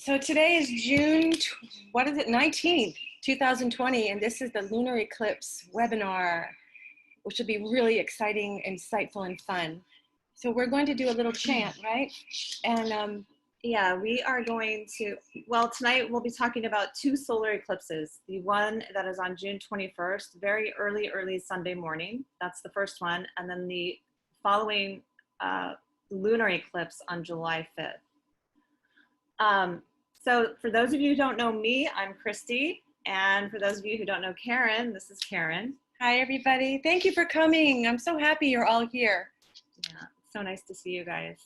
So today is June, what is it, 19th, 2020, and this is the Lunar Eclipse webinar, which will be really exciting, insightful, and fun. So we're going to do a little chant, right? And yeah, we are going to, well, tonight we'll be talking about two solar eclipses. The one that is on June 21st, very early Sunday morning. That's the first one. And then the following lunar eclipse on July 5th. So for those of you who don't know me, I'm Kristy. And for those of you who don't know Karyn, this is Karyn. Hi, everybody. Thank you for coming. I'm so happy you're all here. Yeah, so nice to see you guys.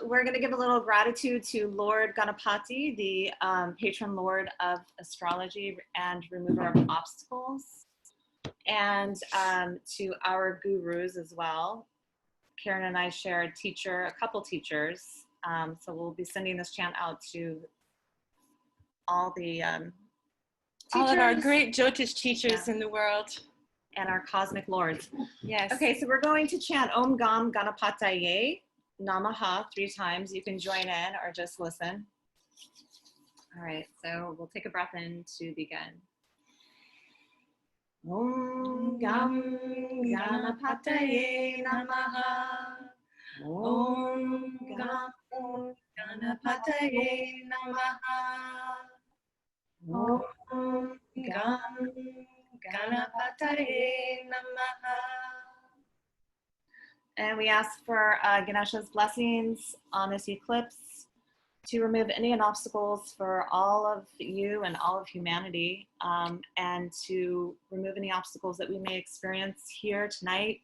We're going to give a little gratitude to Lord Ganapati, the patron lord of astrology and remover of obstacles, and to our gurus as well. Karyn and I share a couple teachers, so we'll be sending this chant out to all the all of our great Jyotish teachers in the world. And our cosmic lords. Yes. Okay, so we're going to chant Om Gam Ganapataye Namaha 3 times. You can join in or just listen. All right, so we'll take a breath in to begin. Om Gam Ganapataye Namaha. Om Gam Ganapataye Namaha. Om Gam Ganapataye Namaha. And we ask for Ganesha's blessings on this eclipse to remove any obstacles for all of you and all of humanity, and to remove any obstacles that we may experience here tonight,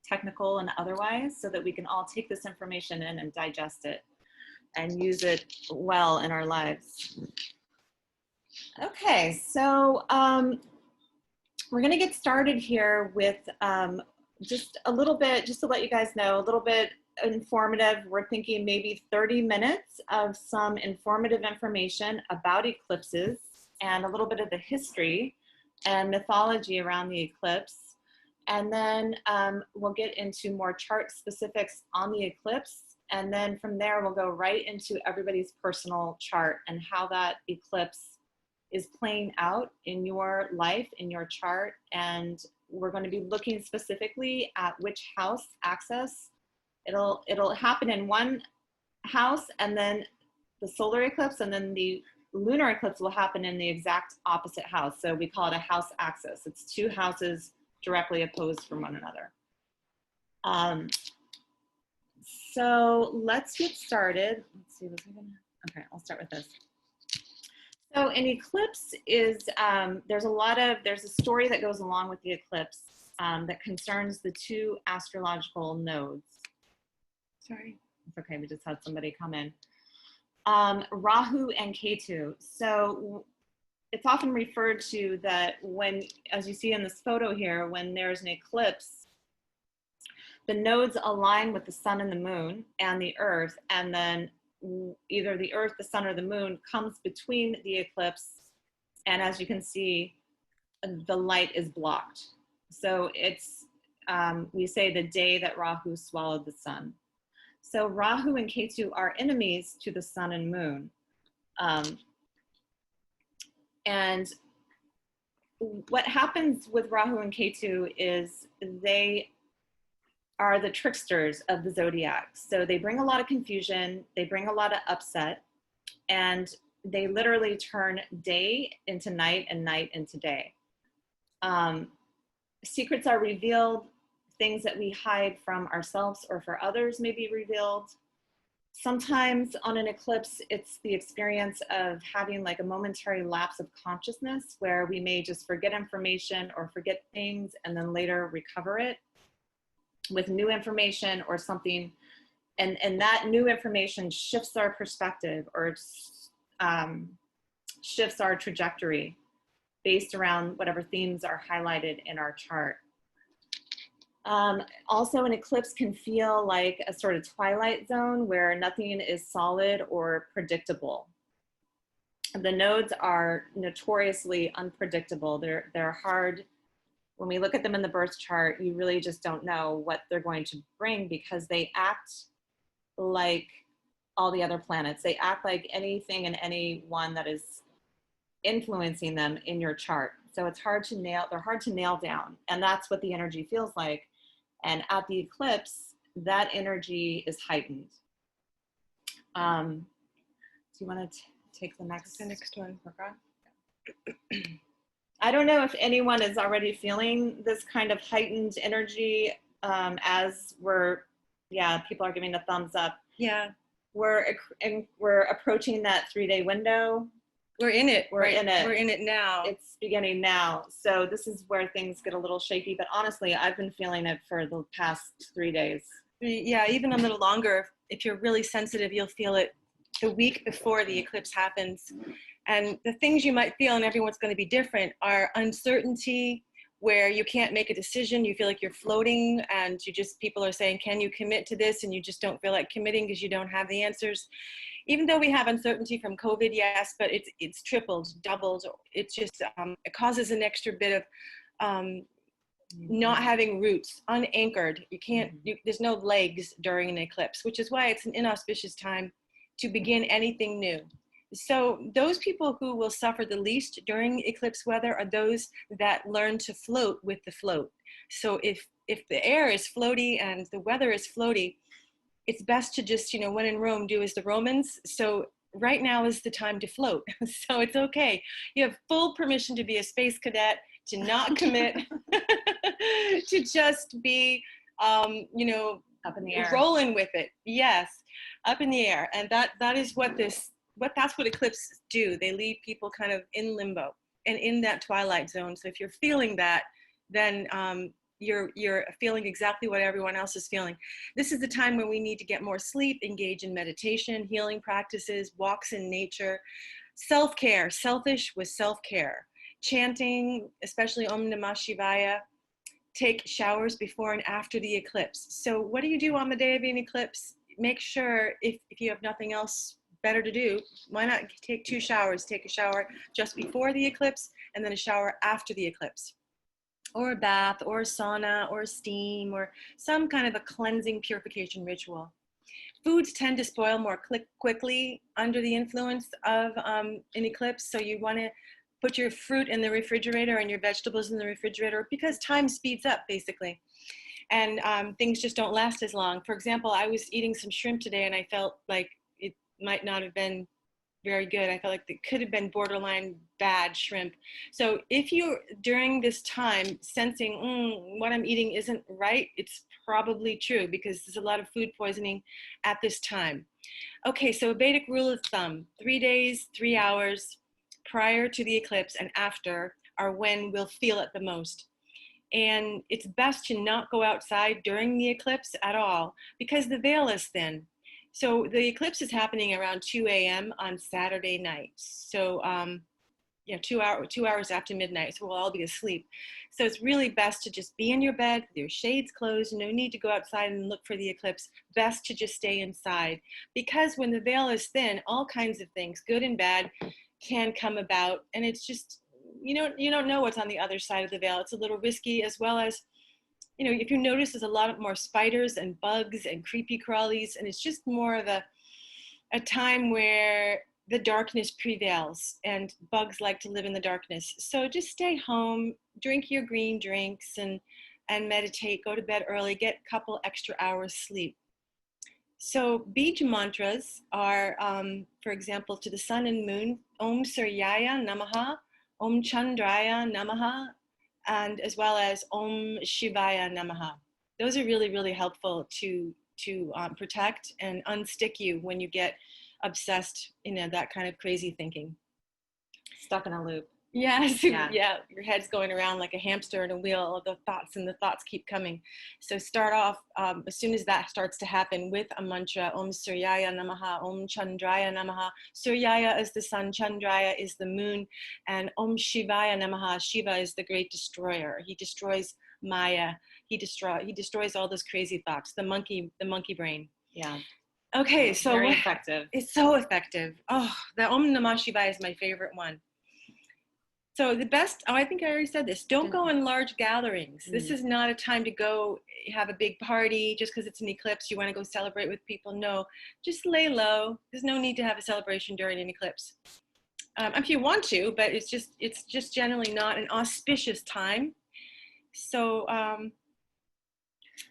technical and otherwise, so that we can all take this information in and digest it and use it well in our lives. Okay, so we're going to get started here with just a little bit, just to let you guys know, a little bit informative. We're thinking maybe 30 minutes of some informative information about eclipses and a little bit of the history and mythology around the eclipse. And then we'll get into more chart specifics on the eclipse. And then from there, we'll go right into everybody's personal chart and how that eclipse is playing out in your life, in your chart. And we're going to be looking specifically at which house access. It'll happen in one house, and then the solar eclipse, and then the lunar eclipse will happen in the exact opposite house. So we call it a house axis. It's 2 houses directly opposed from one another. So let's get started. Let's see, okay, I'll start with this. So an eclipse is, there's a story that goes along with the eclipse that concerns the 2 astrological nodes. Sorry, it's okay, we just had somebody come in. Rahu and Ketu. So it's often referred to that when, as you see in this photo here, when there's an eclipse, the nodes align with the sun and the moon and the earth, and then either the earth, the sun, or the moon comes between the eclipse, and as you can see, the light is blocked. So it's, we say the day that Rahu swallowed the sun. So Rahu and Ketu are enemies to the sun and moon. And what happens with Rahu and Ketu is they are the tricksters of the zodiac. So they bring a lot of confusion, they bring a lot of upset, and they literally turn day into night and night into day. Secrets are revealed, things that we hide from ourselves or for others may be revealed. Sometimes on an eclipse, it's the experience of having like a momentary lapse of consciousness where we may just forget information or forget things and then later recover it with new information or something, and that new information shifts our perspective or shifts our trajectory based around whatever themes are highlighted in our chart. Also, an eclipse can feel like a sort of twilight zone where nothing is solid or predictable. The nodes are notoriously unpredictable. They're hard. When we look at them in the birth chart, you really just don't know what they're going to bring because they act like all the other planets. They act like anything and anyone that is influencing them in your chart. So it's hard to nail, they're hard to nail down. And that's what the energy feels like. And at the eclipse, that energy is heightened. Do you want to take the next one? I don't know if anyone is already feeling this kind of heightened energy as people are giving a thumbs up. Yeah. We're approaching that 3-day window. We're in it. We're in it. We're in it now. It's beginning now. So this is where things get a little shaky. But honestly, I've been feeling it for the past 3 days. Yeah, even a little longer. If you're really sensitive, you'll feel it the week before the eclipse happens. And the things you might feel, and everyone's going to be different, are uncertainty, where you can't make a decision. You feel like you're floating, and people are saying, can you commit to this? And you just don't feel like committing because you don't have the answers. Even though we have uncertainty from COVID, yes, but it's tripled, doubled. It's just, it causes an extra bit of not having roots, unanchored. You can't, there's no legs during an eclipse, which is why it's an inauspicious time to begin anything new. So those people who will suffer the least during eclipse weather are those that learn to float with the float. So if the air is floaty and the weather is floaty, it's best to just, when in Rome, do as the Romans. So right now is the time to float. So it's okay. You have full permission to be a space cadet, to not commit, to just be, up in the air, rolling with it. Yes, up in the air. And that is that's what eclipses do. They leave people kind of in limbo and in that twilight zone. So if you're feeling that, then you're feeling exactly what everyone else is feeling. This is the time when we need to get more sleep, engage in meditation, healing practices, walks in nature, self-care, selfish with self-care, chanting, especially Om Namah Shivaya, take showers before and after the eclipse. So what do you do on the day of an eclipse? Make sure, if you have nothing else better to do, why not take 2 showers? Take a shower just before the eclipse and then a shower after the eclipse, or a bath, or a sauna, or a steam, or some kind of a cleansing purification ritual. Foods tend to spoil more quickly under the influence of an eclipse, so you want to put your fruit in the refrigerator and your vegetables in the refrigerator, because time speeds up, basically. And things just don't last as long. For example, I was eating some shrimp today and I felt like it might not have been very good. I felt like it could have been borderline bad shrimp. So if you're during this time sensing what I'm eating isn't right, it's probably true, because there's a lot of food poisoning at this time. Okay, so a Vedic rule of thumb, 3 days, 3 hours prior to the eclipse and after are when we'll feel it the most. And it's best to not go outside during the eclipse at all, because the veil is thin. So the eclipse is happening around 2 a.m. on Saturday night. So 2 hours after midnight, so we'll all be asleep. So it's really best to just be in your bed with your shades closed. No need to go outside and look for the eclipse. Best to just stay inside, because when the veil is thin, all kinds of things, good and bad, can come about. And it's just, you don't know what's on the other side of the veil. It's a little risky, as well as, if you notice, there's a lot more spiders and bugs and creepy crawlies, and it's just more of a time where the darkness prevails, and bugs like to live in the darkness. So just stay home, drink your green drinks, and meditate, go to bed early, get a couple extra hours sleep. So Bij mantras are, for example, to the sun and moon, Om Suryaya Namaha, Om Chandraya Namaha, and as well as Om Shivaya Namaha. Those are really, really helpful to protect and unstick you when you get obsessed, that kind of crazy thinking. Stuck in a loop. Yes, yeah. Your head's going around like a hamster in a wheel. The thoughts keep coming. So start off, as soon as that starts to happen, with a mantra, Om Suryaya Namaha, Om Chandraya Namaha. Suryaya is the sun, Chandraya is the moon, and Om Shivaya Namaha. Shiva is the great destroyer. He destroys Maya. He destroys all those crazy thoughts, the monkey brain. Yeah. Okay, so very effective. It's so effective. Oh, the Om Namah Shivaya is my favorite one. So the best, I think I already said this, don't go in large gatherings. This is not a time to go have a big party just because it's an eclipse. You want to go celebrate with people. No, just lay low. There's no need to have a celebration during an eclipse. If you want to, but it's just generally not an auspicious time. So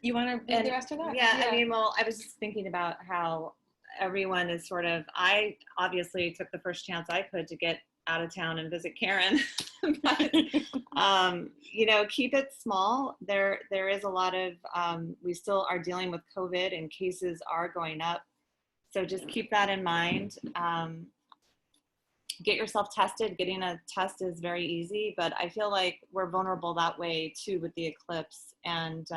you want to read the rest of that? Yeah, I mean, well, I was just thinking about how everyone is sort of, I obviously took the first chance I could to get out of town and visit Karyn. But, you know, keep it small. There is a lot of, we still are dealing with COVID and cases are going up. So just keep that in mind. Get yourself tested. Getting a test is very easy, but I feel like we're vulnerable that way too with the eclipse. And,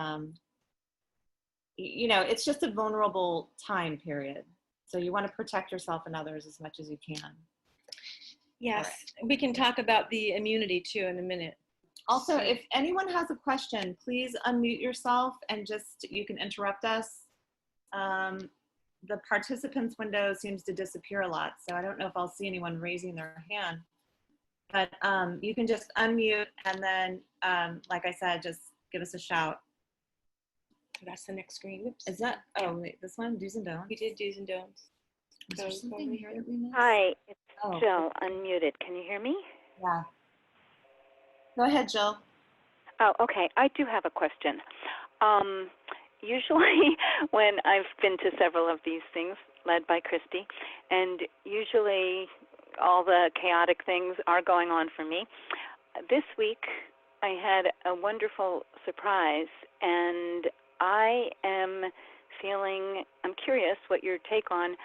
you know, it's just a vulnerable time period. So you want to protect yourself and others as much as you can. Yes, we can talk about the immunity too in a minute. Also, if anyone has a question, please unmute yourself and just, you can interrupt us. The participants window seems to disappear a lot, so I don't know if I'll see anyone raising their hand. But you can just unmute and then, like I said, just give us a shout. That's the next screen. Oops. Is that, oh wait, this one, do's and don'ts? We did do's and don'ts. Is there something here that we missed? Hi, it's Jill, unmuted. Can you hear me? Yeah. Go ahead, Jill. Oh, okay. I do have a question. Usually when I've been to several of these things led by Kristy, and usually all the chaotic things are going on for me, this week I had a wonderful surprise, and I am feeling, I'm curious what your take on,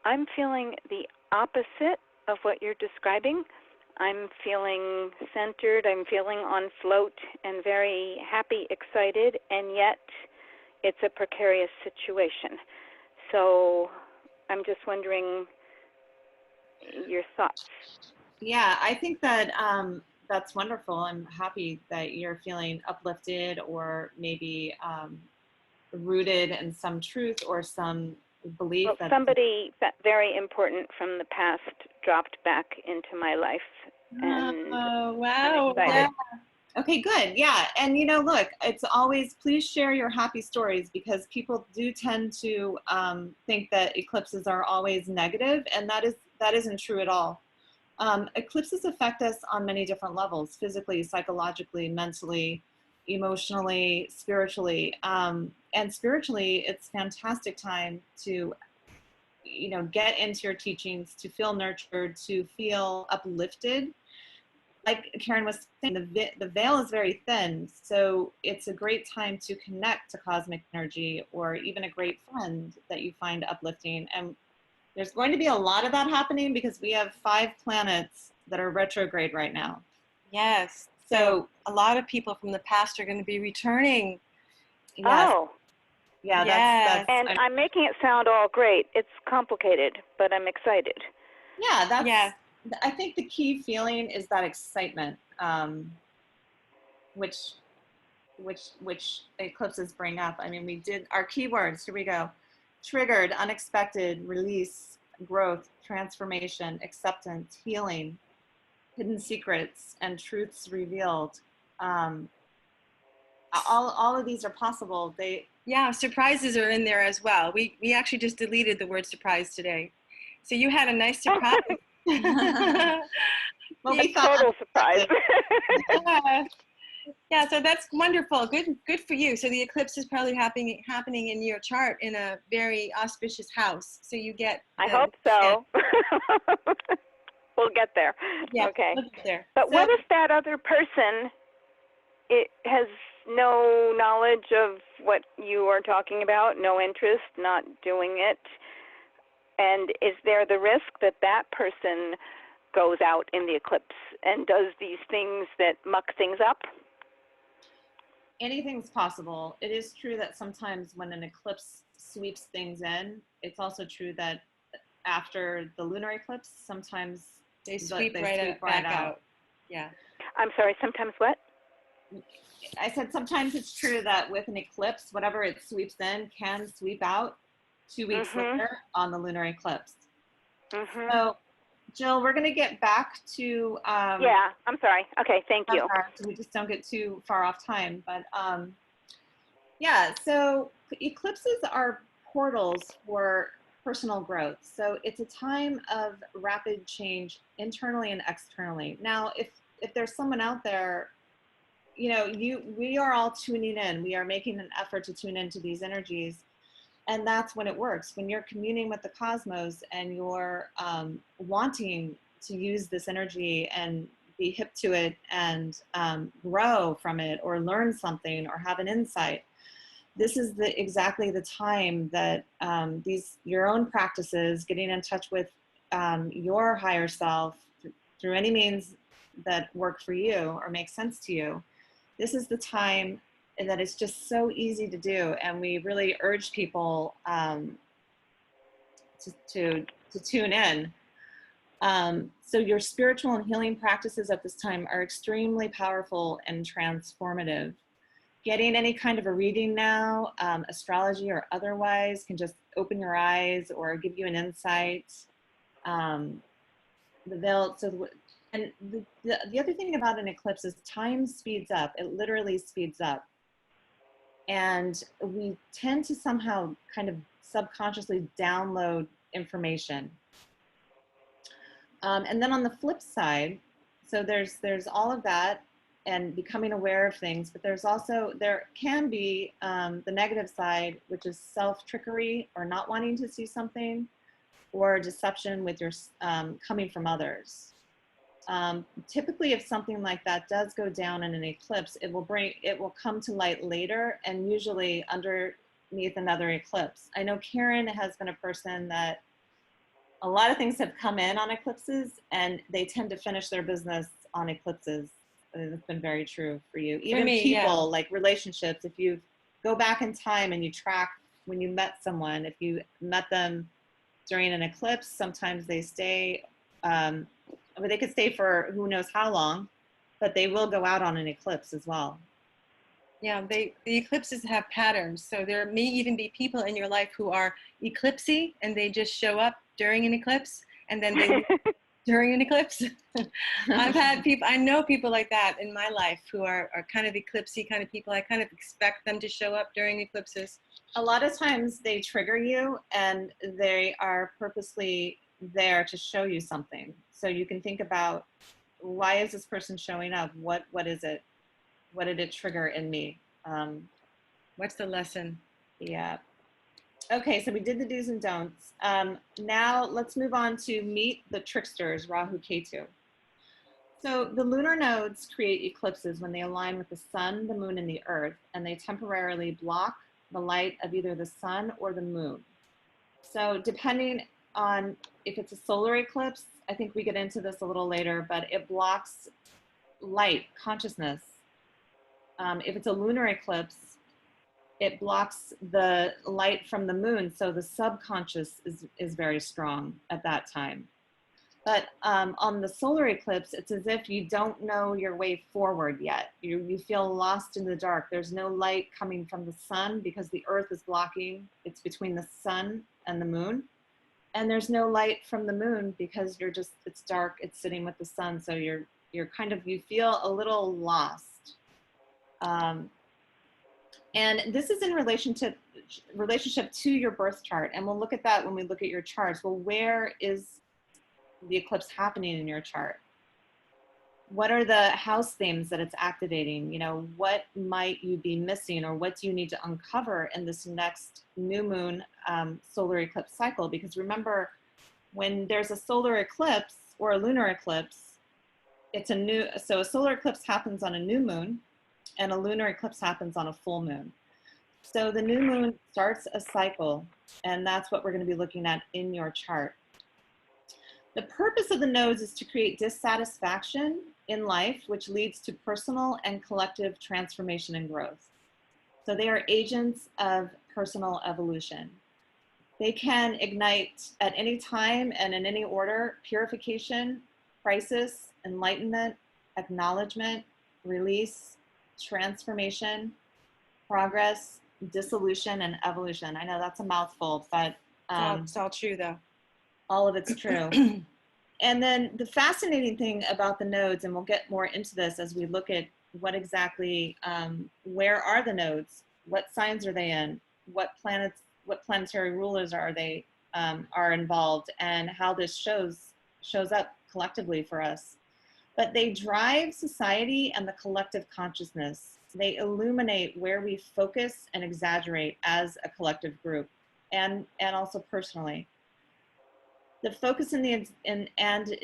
I'm feeling the opposite of what you're describing. I'm feeling centered, I'm feeling on float and very happy, excited, and yet it's a precarious situation. So I'm just wondering your thoughts. Yeah, I think that that's wonderful. I'm happy that you're feeling uplifted or maybe rooted in some truth or some belief. Well, that somebody very important from the past dropped back into my life. And oh, wow. I'm excited. Yeah. Okay, good. Yeah. And, you know, look, it's always, please share your happy stories because people do tend to think that eclipses are always negative, and that isn't true at all. Eclipses affect us on many different levels, physically, psychologically, mentally, emotionally, spiritually. And spiritually, it's a fantastic time to, you know, get into your teachings, to feel nurtured, to feel uplifted. Like Karyn was saying, the veil is very thin, so it's a great time to connect to cosmic energy or even a great friend that you find uplifting. And there's going to be a lot of that happening because we have 5 planets that are retrograde right now. Yes. So a lot of people from the past are going to be returning. Yes. Oh. Yeah, yes. And I'm making it sound all great. It's complicated, but I'm excited. Yeah, that's, yeah. I think the key feeling is that excitement, which eclipses bring up. I mean, we did our keywords, here we go. Triggered, unexpected, release, growth, transformation, acceptance, healing, hidden secrets, and truths revealed. All of these are possible. Yeah, surprises are in there as well. We actually just deleted the word surprise today. So you had a nice surprise. Well, a total surprise. Yeah, so that's wonderful. Good for you. So the eclipse is probably happening in your chart in a very auspicious house. So you get. I hope so. We'll get there. Yeah, okay. We'll get there. But what if that other person has no knowledge of what you are talking about, no interest, not doing it? And is there the risk that that person goes out in the eclipse and does these things that muck things up? Anything's possible. It is true that sometimes when an eclipse sweeps things in, it's also true that after the lunar eclipse, sometimes they sweep right out. Yeah. I'm sorry, sometimes what? I said sometimes it's true that with an eclipse, whatever it sweeps in can sweep out 2 weeks later on the lunar eclipse. So Jill, we're going to get back to Yeah, I'm sorry. Okay, thank you. so we just don't get too far off time. But yeah, so eclipses are portals for personal growth. So it's a time of rapid change internally and externally. Now, if there's someone out there, you know, we are all tuning in. We are making an effort to tune into these energies. And that's when it works. When you're communing with the cosmos and you're wanting to use this energy and be hip to it and grow from it or learn something or have an insight, this is exactly the time that your own practices, getting in touch with your higher self through any means that work for you or make sense to you. This is the time that it's just so easy to do, and we really urge people to tune in. So your spiritual and healing practices at this time are extremely powerful and transformative. Getting any kind of a reading now, astrology or otherwise, can just open your eyes or give you an insight. And the other thing about an eclipse is time speeds up. It literally speeds up. And we tend to somehow kind of subconsciously download information. And then on the flip side, so there's all of that and becoming aware of things, but there can be the negative side, which is self-trickery or not wanting to see something, or deception with your coming from others. Typically, if something like that does go down in an eclipse, it will come to light later, and usually underneath another eclipse. I know Karyn has been a person that a lot of things have come in on eclipses, and they tend to finish their business on eclipses. It's been very true for you. Even people, like relationships, if you go back in time and you track when you met someone, if you met them during an eclipse, sometimes they stay, they could stay for who knows how long, but they will go out on an eclipse as well. Yeah, the eclipses have patterns. So there may even be people in your life who are eclipsy and they just show up during an eclipse and then they during an eclipse. I know people like that in my life who are kind of eclipsy kind of people. I kind of expect them to show up during eclipses. A lot of times they trigger you and they are purposely there to show you something. So you can think about, why is this person showing up? What is it? What did it trigger in me? What's the lesson? Yeah. Okay, so we did the do's and don'ts. Now let's move on to meet the tricksters, Rahu Ketu. So the lunar nodes create eclipses when they align with the sun, the moon, and the earth, and they temporarily block the light of either the sun or the moon. So depending on if it's a solar eclipse, I think we get into this a little later, but it blocks light, consciousness. If it's a lunar eclipse, it blocks the light from the moon, so the subconscious is very strong at that time. But on the solar eclipse, it's as if you don't know your way forward yet. You feel lost in the dark. There's no light coming from the sun because the earth is blocking. It's between the sun and the moon. And there's no light from the moon because it's dark, it's sitting with the sun. So you feel a little lost. And this is in relationship to your birth chart. And we'll look at that when we look at your charts. Well, where is the eclipse happening in your chart? What are the house themes that it's activating? You know, what might you be missing, or what do you need to uncover in this next new moon solar eclipse cycle? Because remember, when there's a solar eclipse or a lunar eclipse, so a solar eclipse happens on a new moon and a lunar eclipse happens on a full moon. So the new moon starts a cycle, and that's what we're going to be looking at in your chart. The purpose of the nodes is to create dissatisfaction in life, which leads to personal and collective transformation and growth. So they are agents of personal evolution. They can ignite at any time and in any order: purification, crisis, enlightenment, acknowledgement, release, transformation, progress, dissolution, and evolution. I know that's a mouthful, but it's all true though. all of it's true. And then the fascinating thing about the nodes, and we'll get more into this as we look at what exactly, where are the nodes? What signs are they in? What planets, what planetary rulers are they, are involved, and how this shows up collectively for us. But they drive society and the collective consciousness. They illuminate where we focus and exaggerate as a collective group, and also personally. The focus and the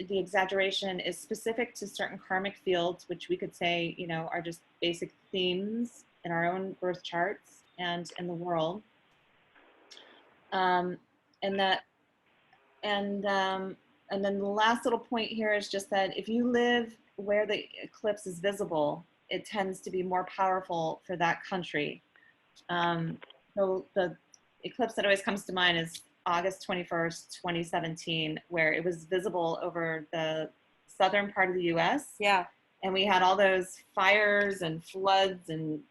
exaggeration is specific to certain karmic fields, which we could say, you know, are just basic themes in our own birth charts and in the world. And then the last little point here is just that if you live where the eclipse is visible, it tends to be more powerful for that country. So the eclipse that always comes to mind is August 21st, 2017, where it was visible over the southern part of the US. Yeah. And we had all those fires and floods and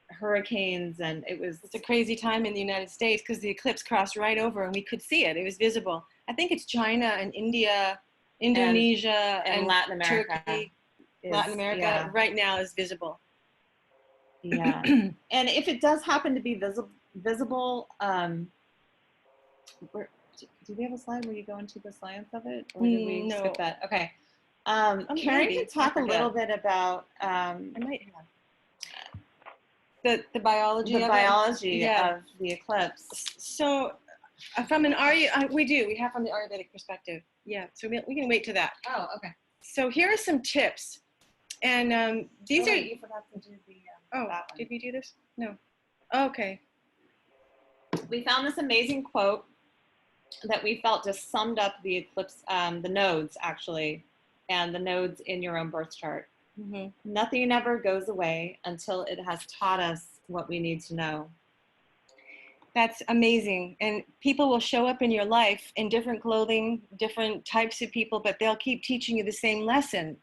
hurricanes, and it's a crazy time in the United States because the eclipse crossed right over and we could see it. It was visible. I think it's China and India, Indonesia, and Latin America. Turkey. Latin America right now is visible. Yeah. And if it does happen to be visible, do we have a slide where you go into the science of it, or did we skip that? Okay. Karyn can talk a little bit about I might have the biology of the eclipse. So from an we have from the Ayurvedic perspective. Yeah, so we can wait to that. Oh, okay. So here are some tips, and these are. You forgot to do the. That one. Did we do this? No. Okay. We found this amazing quote that we felt just summed up the eclipse, the nodes actually, and the nodes in your own birth chart. Mm-hmm. Nothing ever goes away until it has taught us what we need to know. That's amazing. And people will show up in your life in different clothing, different types of people, but they'll keep teaching you the same lesson.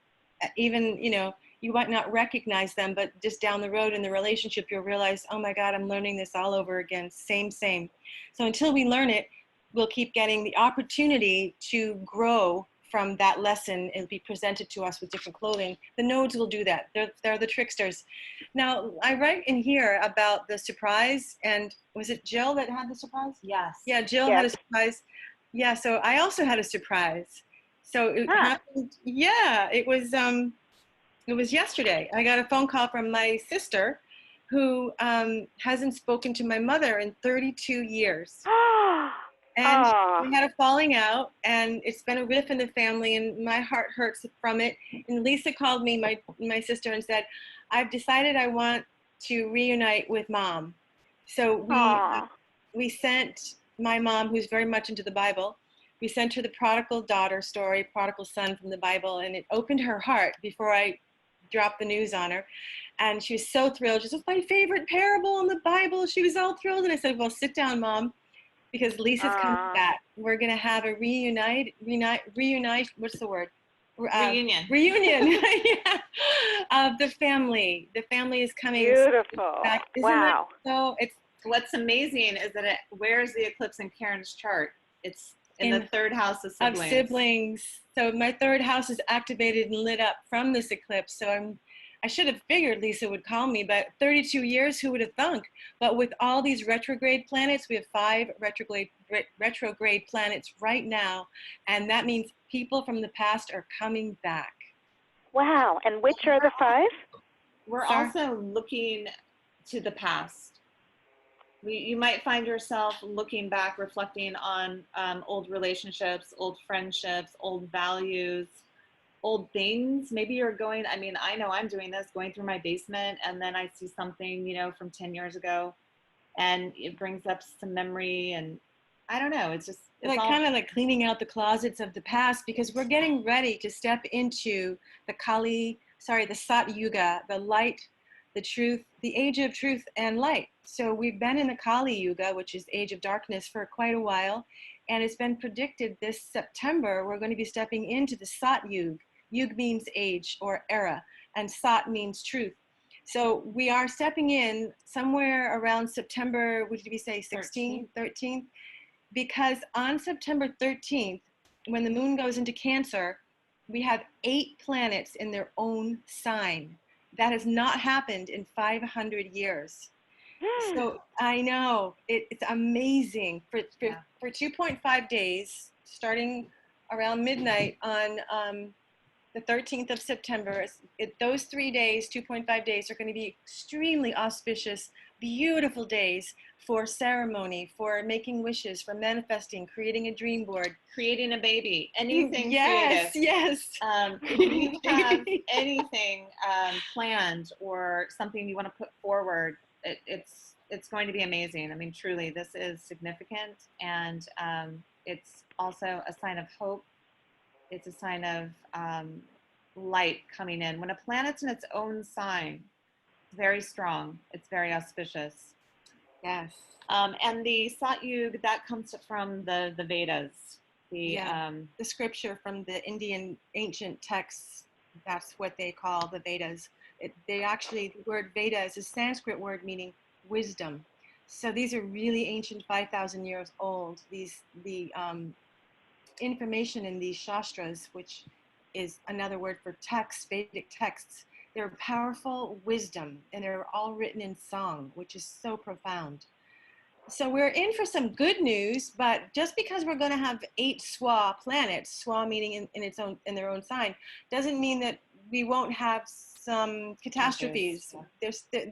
Even, you know, you might not recognize them, but just down the road in the relationship, you'll realize, oh my God, I'm learning this all over again. Same. So until we learn it, we'll keep getting the opportunity to grow from that lesson. It'll be presented to us with different clothing. The nodes will do that. They're the tricksters. Now, I write in here about the surprise, and was it Jill that had the surprise? Yes. Yeah, Jill had a surprise. Yeah, so I also had a surprise. So it happened, it was yesterday. I got a phone call from my sister who hasn't spoken to my mother in 32 years. And we had a falling out, and it's been a rift in the family, and my heart hurts from it. And Lisa called me, my sister, and said, I've decided I want to reunite with Mom. So we sent my mom, who's very much into the Bible, we sent her the prodigal daughter story, prodigal son from the Bible, and it opened her heart before I dropped the news on her. And she was so thrilled. She said, it's my favorite parable in the Bible. She was all thrilled. And I said, well, sit down, Mom, because Lisa's coming back. We're going to have a reunite, what's the word? Reunion. Yeah, of the family. The family is coming. Beautiful. Back. Wow. So what's amazing is that where's the eclipse in Karyn's chart? It's in the third house of siblings. So my third house is activated and lit up from this eclipse. So I should have figured Lisa would call me, but 32 years, who would have thunk? But with all these retrograde planets, we have 5 retrograde planets right now. And that means people from the past are coming back. Wow. And which are the 5? We're also looking to the past. You might find yourself looking back, reflecting on old relationships, old friendships, old values, old things. Maybe you're going, I know I'm doing this, going through my basement, and then I see something, from 10 years ago, and it brings up some memory, and I don't know, it's kind of like cleaning out the closets of the past, because we're getting ready to step into the Sat Yuga, the light, the truth, the age of truth and light. So we've been in the Kali Yuga, which is age of darkness, for quite a while. And it's been predicted this September, we're going to be stepping into the Sat Yuga. Yug means age or era, and Sat means truth. So we are stepping in somewhere around September, what did we say, 16th, 13th? Because on September 13th, when the moon goes into Cancer, we have 8 planets in their own sign. That has not happened in 500 years. So I know it's amazing for 2.5 days, starting around midnight on the 13th of September. Those 3 days, 2.5 days, are going to be extremely auspicious, beautiful days for ceremony, for making wishes, for manifesting, creating a dream board, creating a baby, anything yes, creative. Yes. If you have anything planned or something you want to put forward, it's going to be amazing. I mean, truly, this is significant, and it's also a sign of hope. It's a sign of light coming in. When a planet's in its own sign, very strong. It's very auspicious. Yes. And the Satyug, that comes from the Vedas. The scripture from the Indian ancient texts, that's what they call the Vedas. The word Veda is a Sanskrit word meaning wisdom. So these are really ancient, 5,000 years old. The information in these shastras, which is another word for texts, Vedic texts, they're powerful wisdom, and they're all written in song, which is so profound. So we're in for some good news, but just because we're going to have 8 Swa planets, Swa meaning in their own sign, doesn't mean that we won't have some catastrophes.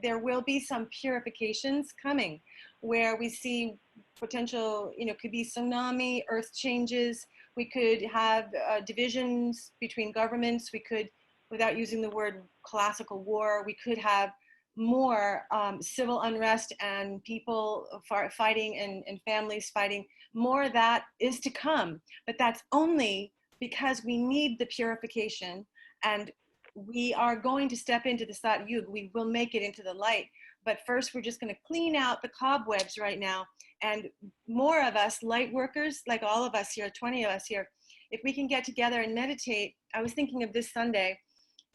There will be some purifications coming, where we see potential, could be tsunami, earth changes. We could have divisions between governments. We could, without using the word classical war, we could have more civil unrest and people fighting and families fighting. More of that is to come, but that's only because we need the purification, and we are going to step into the Satyug. We will make it into the light, but first we're just going to clean out the cobwebs right now. And more of us light workers, like all of us here, 20 of us here, if we can get together and meditate. I was thinking of this Sunday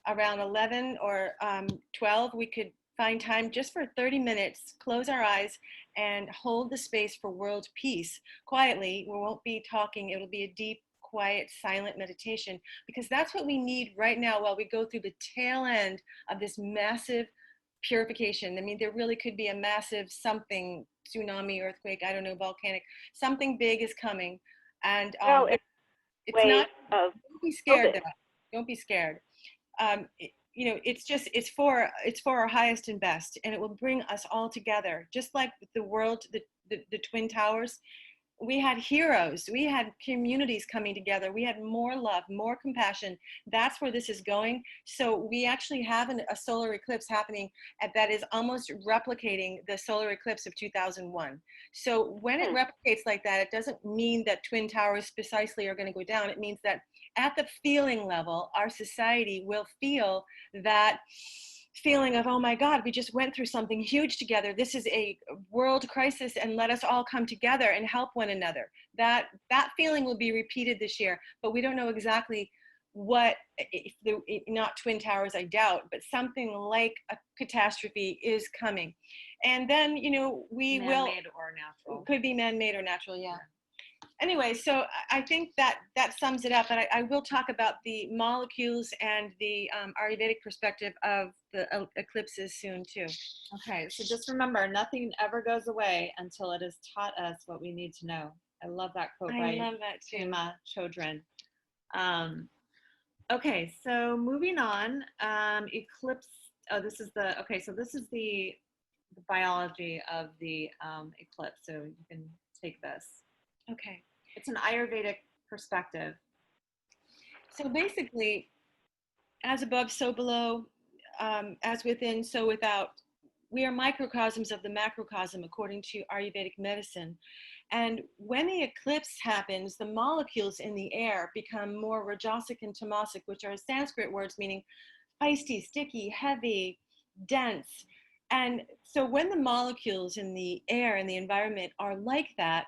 around 11 or 12, we could find time just for 30 minutes, close our eyes, and hold the space for world peace quietly. We won't be talking. It'll be a deep, quiet, silent meditation, because that's what we need right now while we go through the tail end of this massive purification. I mean, there really could be a massive something, tsunami, earthquake, I don't know, volcanic, something big is coming. And it's not, don't be scared though. Don't be scared. It's for our highest and best, and it will bring us all together. Just like the world, the Twin Towers, we had heroes, we had communities coming together, we had more love, more compassion. That's where this is going. So we actually have a solar eclipse happening that is almost replicating the solar eclipse of 2001. So when it replicates like that, it doesn't mean that Twin Towers precisely are going to go down. It means that at the feeling level, our society will feel that feeling of, oh my God, we just went through something huge together. This is a world crisis, and let us all come together and help one another. That feeling will be repeated this year, but we don't know exactly what, not Twin Towers, I doubt, but something like a catastrophe is coming. And then, we will, man-made or natural. Could be man-made or natural, yeah. Anyway, so I think that sums it up, but I will talk about the molecules and the Ayurvedic perspective of the eclipses soon too. Okay, so just remember, nothing ever goes away until it has taught us what we need to know. I love that quote by Pema Chodron. Okay, so moving on, eclipse. Oh, this is the biology of the eclipse. So you can take this. Okay. It's an Ayurvedic perspective. So basically, as above, so below, as within, so without. We are microcosms of the macrocosm, according to Ayurvedic medicine. And when the eclipse happens, the molecules in the air become more rajasic and tamasic, which are Sanskrit words meaning feisty, sticky, heavy, dense. And so when the molecules in the air and the environment are like that,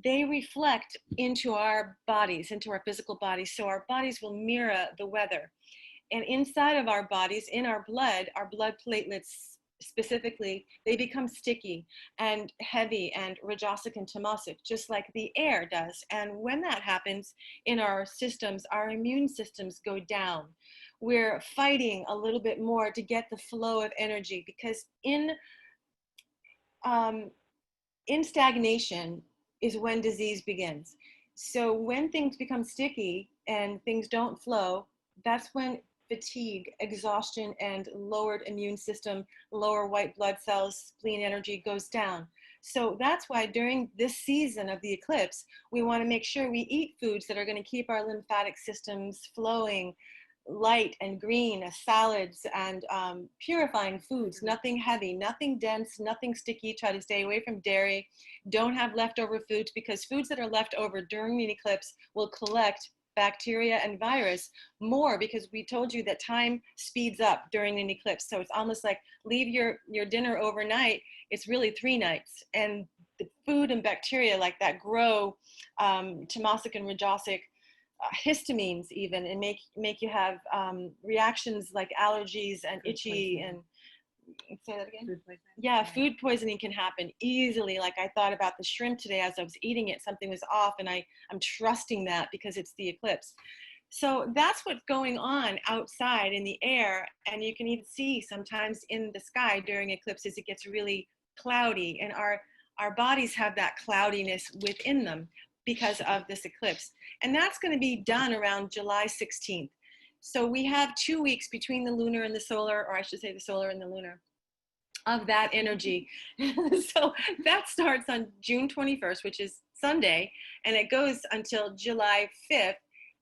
they reflect into our bodies, into our physical bodies. So our bodies will mirror the weather. And inside of our bodies, in our blood platelets specifically, they become sticky and heavy and rajasic and tamasic, just like the air does. And when that happens in our systems, our immune systems go down. We're fighting a little bit more to get the flow of energy, because in stagnation is when disease begins. So when things become sticky and things don't flow, that's when fatigue, exhaustion, and lowered immune system, lower white blood cells, spleen energy goes down. So that's why during this season of the eclipse, we want to make sure we eat foods that are going to keep our lymphatic systems flowing, light and green, salads and purifying foods, nothing heavy, nothing dense, nothing sticky. Try to stay away from dairy. Don't have leftover foods, because foods that are left over during the eclipse will collect bacteria and virus more, because we told you that time speeds up during an eclipse. So it's almost like leave your dinner overnight. It's really 3 nights. And the food and bacteria like that grow, tamasic and rajasic, histamines even, and make you have reactions like allergies and Food itchy poisoning. and say that again. Food poisoning. Yeah, food poisoning can happen easily. Like I thought about the shrimp today as I was eating it, something was off, and I'm trusting that because it's the eclipse. So that's what's going on outside in the air, and you can even see sometimes in the sky during eclipses it gets really cloudy, and our bodies have that cloudiness within them because of this eclipse. And that's going to be done around July 16th. So we have 2 weeks between the lunar and the solar, or I should say the solar and the lunar, of that energy. So that starts on June 21st, which is Sunday, and it goes until July 5th,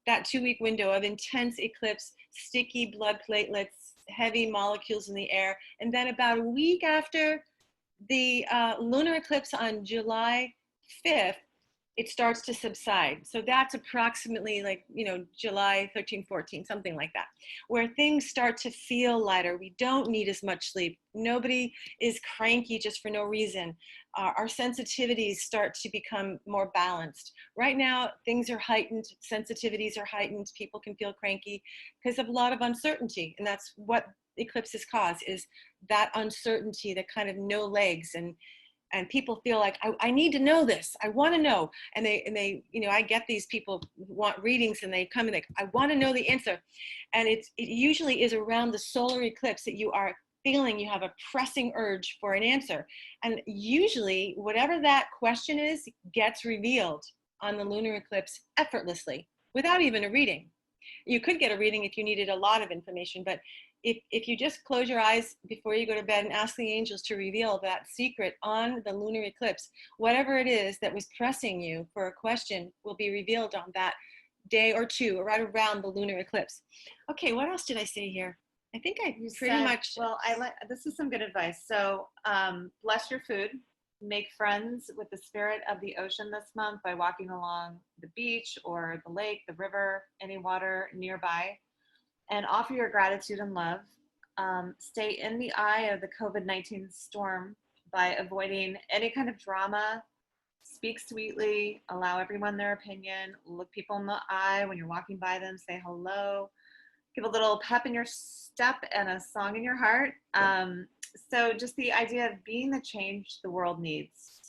that 2-week window of intense eclipse, sticky blood platelets, heavy molecules in the air. And then about a week after the lunar eclipse on July 5th, it starts to subside. So that's approximately like, July 13, 14, something like that, where things start to feel lighter. We don't need as much sleep. Nobody is cranky just for no reason. Our sensitivities start to become more balanced. Right now, things are heightened, sensitivities are heightened. People can feel cranky because of a lot of uncertainty. And that's what eclipses cause, is that uncertainty, that kind of no legs, and people feel like, I need to know this. I want to know. And they, I get these people who want readings, and they come and I want to know the answer. And it usually is around the solar eclipse that you are feeling you have a pressing urge for an answer. And usually whatever that question is gets revealed on the lunar eclipse effortlessly without even a reading. You could get a reading if you needed a lot of information, but if you just close your eyes before you go to bed and ask the angels to reveal that secret on the lunar eclipse, whatever it is that was pressing you for a question will be revealed on that day or two, or right around the lunar eclipse. Okay, what else did I say here? I think I pretty much. Well, this is some good advice. So bless your food. Make friends with the spirit of the ocean this month by walking along the beach or the lake, the river, any water nearby, and offer your gratitude and love. Stay in the eye of the COVID-19 storm by avoiding any kind of drama. Speak sweetly, allow everyone their opinion, look people in the eye when you're walking by them, say hello, give a little pep in your step and a song in your heart. So just the idea of being the change the world needs,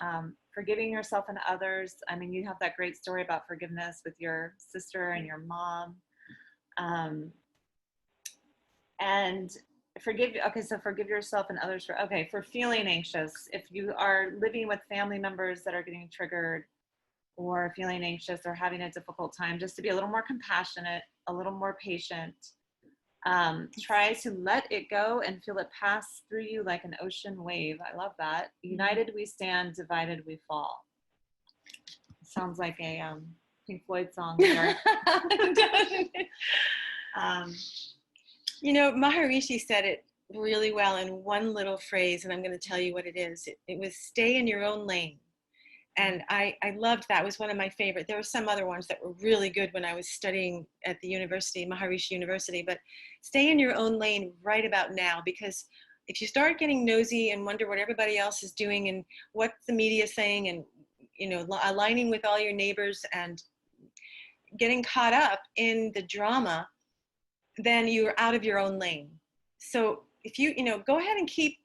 forgiving yourself and others. I mean, you have that great story about forgiveness with your sister and your mom. And forgive yourself and others for feeling anxious. If you are living with family members that are getting triggered or feeling anxious or having a difficult time, just to be a little more compassionate, a little more patient. Try to let it go and feel it pass through you like an ocean wave. I love that. United we stand, divided we fall. Sounds like a Pink Floyd song there. Maharishi said it really well in one little phrase, and I'm going to tell you what it is. It was stay in your own lane. And I loved that. It was one of my favorite. There were some other ones that were really good when I was studying at the university, Maharishi University, but stay in your own lane right about now, because if you start getting nosy and wonder what everybody else is doing and what the media is saying, and, aligning with all your neighbors and getting caught up in the drama, then you're out of your own lane. So if you, go ahead and keep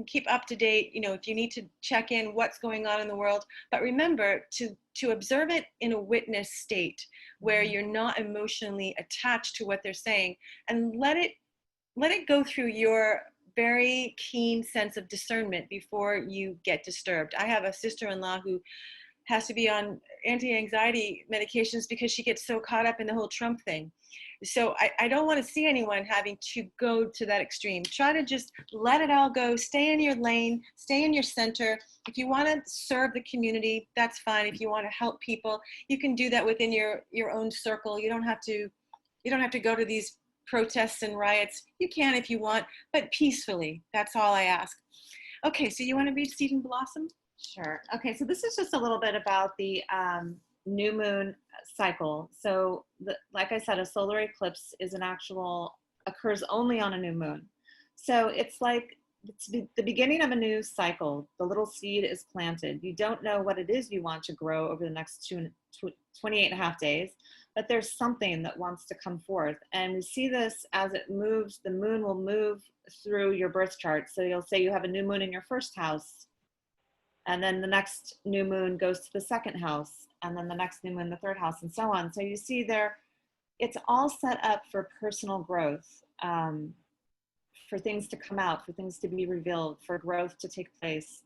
keep up to date, if you need to check in what's going on in the world. But remember to observe it in a witness state where you're not emotionally attached to what they're saying, and let it go through your very keen sense of discernment before you get disturbed. I have a sister-in-law who has to be on anti-anxiety medications because she gets so caught up in the whole Trump thing. So I don't want to see anyone having to go to that extreme. Try to just let it all go. Stay in your lane. Stay in your center. If you want to serve the community, that's fine. If you want to help people, you can do that within your own circle. You don't have to go to these protests and riots. You can if you want, but peacefully. That's all I ask. Okay, so you want to read Seed and Blossom? Sure. Okay, so this is just a little bit about the new moon cycle. So like I said, a solar eclipse occurs only on a new moon. So it's like it's the beginning of a new cycle. The little seed is planted. You don't know what it is you want to grow over the next 28 and a half days, but there's something that wants to come forth. And we see this as it moves. The moon will move through your birth chart. So you'll say you have a new moon in your first house, and then the next new moon goes to the second house, and then the next new moon, the third house, and so on. So you see there, it's all set up for personal growth, for things to come out, for things to be revealed, for growth to take place,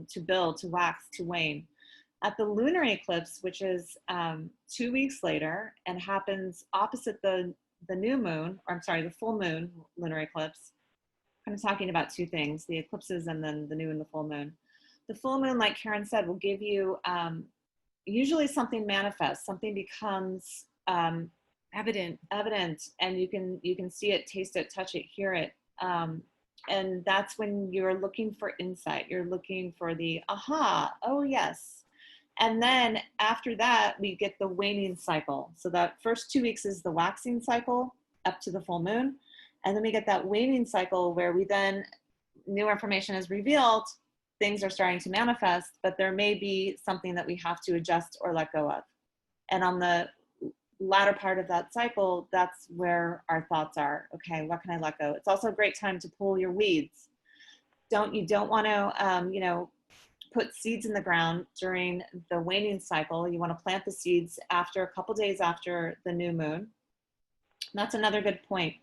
to build, to wax, to wane. At the lunar eclipse, which is 2 weeks later and happens opposite the new moon, or I'm sorry, the full moon lunar eclipse, I'm talking about two things, the eclipses and then the new and the full moon. The full moon, like Karyn said, will give you usually something manifests, something becomes Evident, and you can see it, taste it, touch it, hear it. And that's when you're looking for insight. You're looking for the aha, oh yes. And then after that, we get the waning cycle. So that first 2 weeks is the waxing cycle up to the full moon. And then we get that waning cycle where we then, new information is revealed, things are starting to manifest, but there may be something that we have to adjust or let go of. And on the latter part of that cycle, that's where our thoughts are. Okay, what can I let go? It's also a great time to pull your weeds. You don't want to, put seeds in the ground during the waning cycle. You want to plant the seeds after a couple days after the new moon. And that's another good point.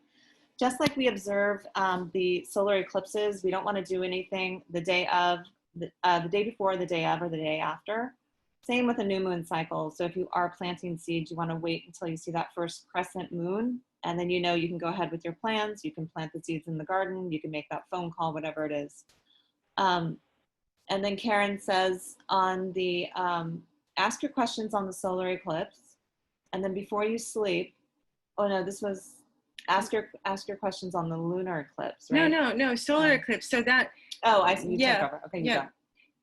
Just like we observe the solar eclipses, we don't want to do anything the day of, the day before, the day of, or the day after. Same with a new moon cycle. So if you are planting seeds, you want to wait until you see that first crescent moon, and then you can go ahead with your plans. You can plant the seeds in the garden. You can make that phone call, whatever it is. And then Karyn says on the, ask your questions on the solar eclipse, and then before you sleep, oh no, this was ask your questions on the lunar eclipse, right? No, solar eclipse. So that. Oh, I see. You took over. Okay, you go.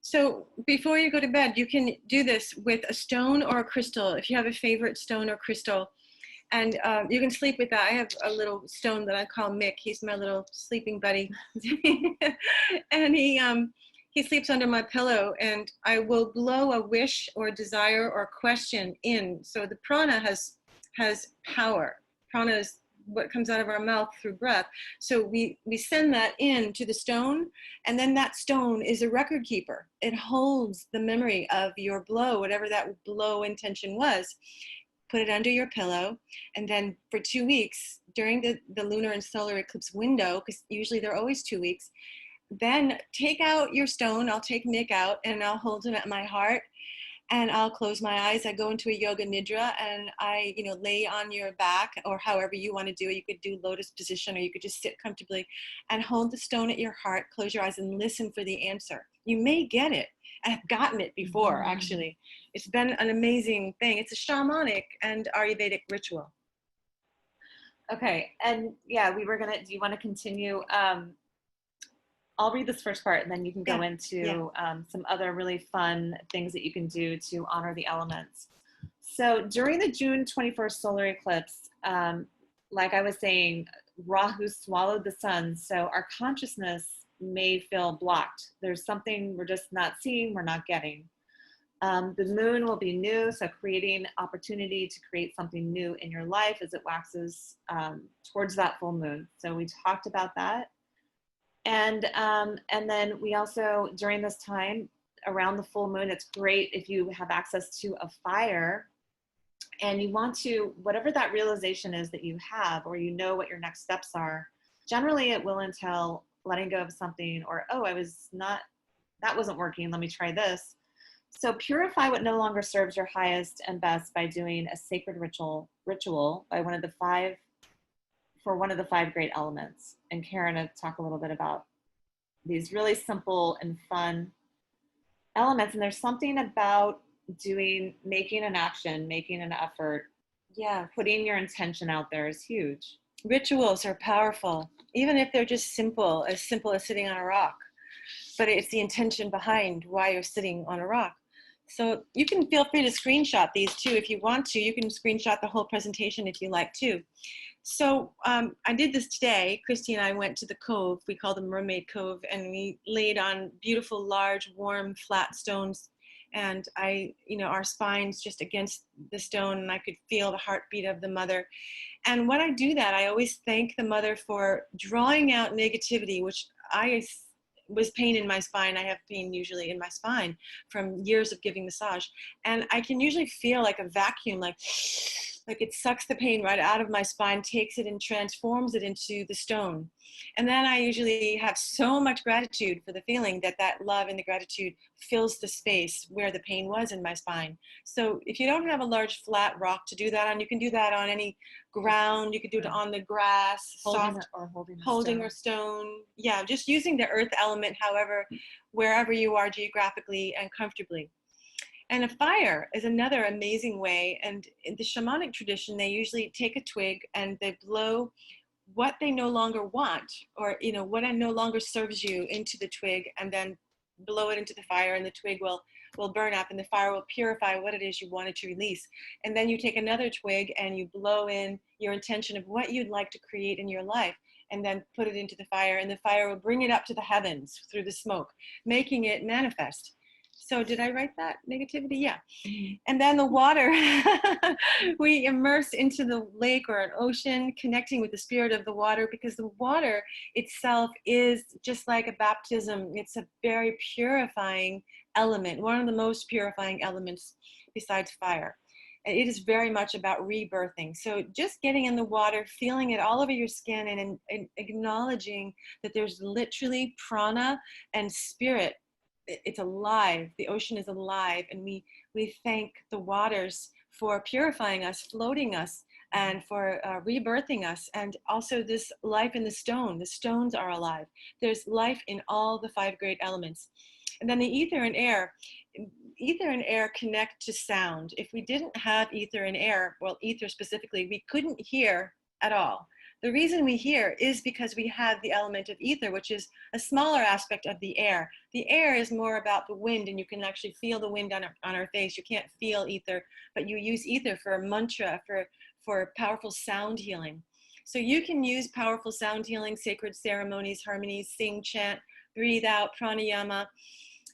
So before you go to bed, you can do this with a stone or a crystal, if you have a favorite stone or crystal, and you can sleep with that. I have a little stone that I call Mick. He's my little sleeping buddy, and he sleeps under my pillow, and I will blow a wish or desire or question in. So the prana has power. Prana is what comes out of our mouth through breath. So we send that in to the stone, and then that stone is a record keeper. It holds the memory of your blow, whatever that blow intention was. Put it under your pillow, and then for 2 weeks during the lunar and solar eclipse window, because usually they're always 2 weeks, then take out your stone. I'll take Nick out and I'll hold him at my heart, and I'll close my eyes. I go into a yoga nidra, and I, lay on your back, or however you want to do it. You could do lotus position, or you could just sit comfortably and hold the stone at your heart, close your eyes, and listen for the answer. You may get it. I've gotten it before, actually. It's been an amazing thing. It's a shamanic and Ayurvedic ritual. Okay, and yeah, do you want to continue? I'll read this first part, and then you can go into some other really fun things that you can do to honor the elements. So during the June 21st solar eclipse, like I was saying, Rahu swallowed the sun, so our consciousness may feel blocked. There's something we're just not seeing, we're not getting. The moon will be new, so creating opportunity to create something new in your life as it waxes towards that full moon. So we talked about that. And then we also, during this time, around the full moon, it's great if you have access to a fire and you want to, whatever that realization is that you have, or you know what your next steps are, generally it will entail letting go of something, or, oh, that wasn't working, let me try this. So purify what no longer serves your highest and best by doing a sacred ritual by one of the five great elements. And Karyn will talk a little bit about these really simple and fun elements. And there's something about making an action, making an effort. Yeah, putting your intention out there is huge. Rituals are powerful, even if they're just simple as sitting on a rock. But it's the intention behind why you're sitting on a rock. So you can feel free to screenshot these too if you want to. You can screenshot the whole presentation if you like too. So I did this today. Kristy and I went to the cove. We call them Mermaid Cove, and we laid on beautiful, large, warm, flat stones. And our spines just against the stone, and I could feel the heartbeat of the mother. And when I do that, I always thank the mother for drawing out negativity, which was pain in my spine. I have pain usually in my spine from years of giving massage. And I can usually feel like a vacuum, like it sucks the pain right out of my spine, takes it and transforms it into the stone. And then I usually have so much gratitude for the feeling that love and the gratitude fills the space where the pain was in my spine. So if you don't have a large flat rock to do that on, you can do that on any ground. You could do it on the grass, holding a stone. Yeah, just using the earth element, wherever you are geographically and comfortably. And a fire is another amazing way. And in the shamanic tradition, they usually take a twig and they blow what they no longer want, or what no longer serves you, into the twig, and then blow it into the fire, and the twig will burn up, and the fire will purify what it is you wanted to release. And then you take another twig and you blow in your intention of what you'd like to create in your life, and then put it into the fire, and the fire will bring it up to the heavens through the smoke, making it manifest. So did I write that? Negativity? Yeah. And then the water, we immerse into the lake or an ocean, connecting with the spirit of the water, because the water itself is just like a baptism. It's a very purifying element, one of the most purifying elements besides fire. And it is very much about rebirthing. So just getting in the water, feeling it all over your skin, and acknowledging that there's literally prana and spirit. It's alive. The ocean is alive, and we thank the waters for purifying us, floating us, and for rebirthing us. And also this life in the stone. The stones are alive. There's life in all the five great elements. And then the ether and air. Ether and air connect to sound. If we didn't have ether and air, well, ether specifically, we couldn't hear at all. The reason we hear is because we have the element of ether, which is a smaller aspect of the air. The air is more about the wind, and you can actually feel the wind on our face. You can't feel ether, but you use ether for a mantra, for powerful sound healing. So you can use powerful sound healing, sacred ceremonies, harmonies, sing, chant, breathe out, pranayama,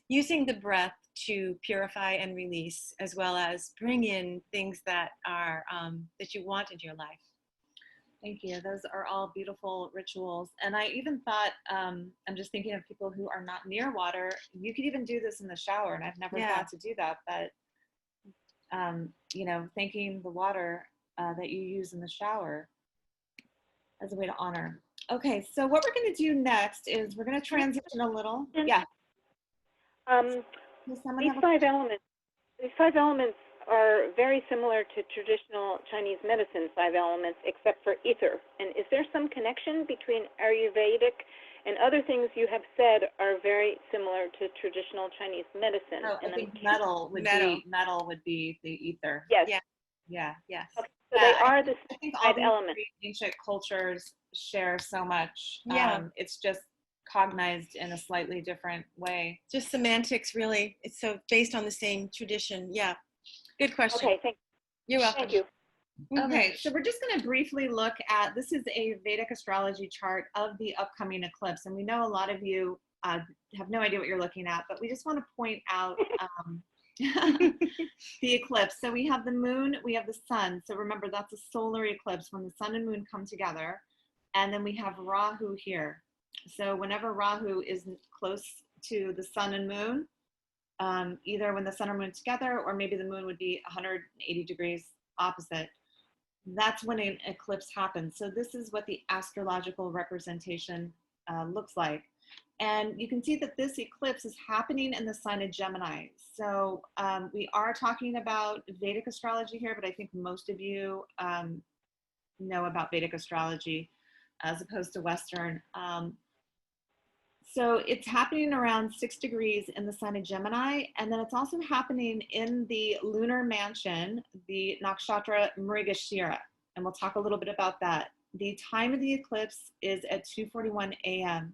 using the breath to purify and release, as well as bring in things that are that you want into your life. Thank you. Those are all beautiful rituals. And I even thought, I'm just thinking of people who are not near water. You could even do this in the shower, and I've never thought to do that. But, thanking the water that you use in the shower as a way to honor. Okay, so what we're going to do next is we're going to transition a little. Yeah. These five elements are very similar to traditional Chinese medicine, five elements, except for ether. And is there some connection between Ayurvedic and other things you have said are very similar to traditional Chinese medicine? Oh, I think metal would be the ether. Yes. Yeah. Yes. Okay. So they are the I think five all elements. Ancient cultures share so much. Yeah. It's just cognized in a slightly different way. Just semantics, really. It's so based on the same tradition. Yeah. Good question. Okay, thank you. You're welcome. Thank you. Okay, so we're just going to briefly look at, this is a Vedic astrology chart of the upcoming eclipse. And we know a lot of you have no idea what you're looking at, but we just want to point out the eclipse. So we have the moon, we have the sun. So remember, that's a solar eclipse when the sun and moon come together. And then we have Rahu here. So whenever Rahu is close to the sun and moon, either when the sun and moon together, or maybe the moon would be 180 degrees opposite, that's when an eclipse happens. So this is what the astrological representation looks like. And you can see that this eclipse is happening in the sign of Gemini. So we are talking about Vedic astrology here, but I think most of you know about Vedic astrology as opposed to Western. So it's happening around 6 degrees in the sign of Gemini, and then it's also happening in the lunar mansion, the nakshatra Mrigashira, and we'll talk a little bit about that. The time of the eclipse is at 2:41 a.m.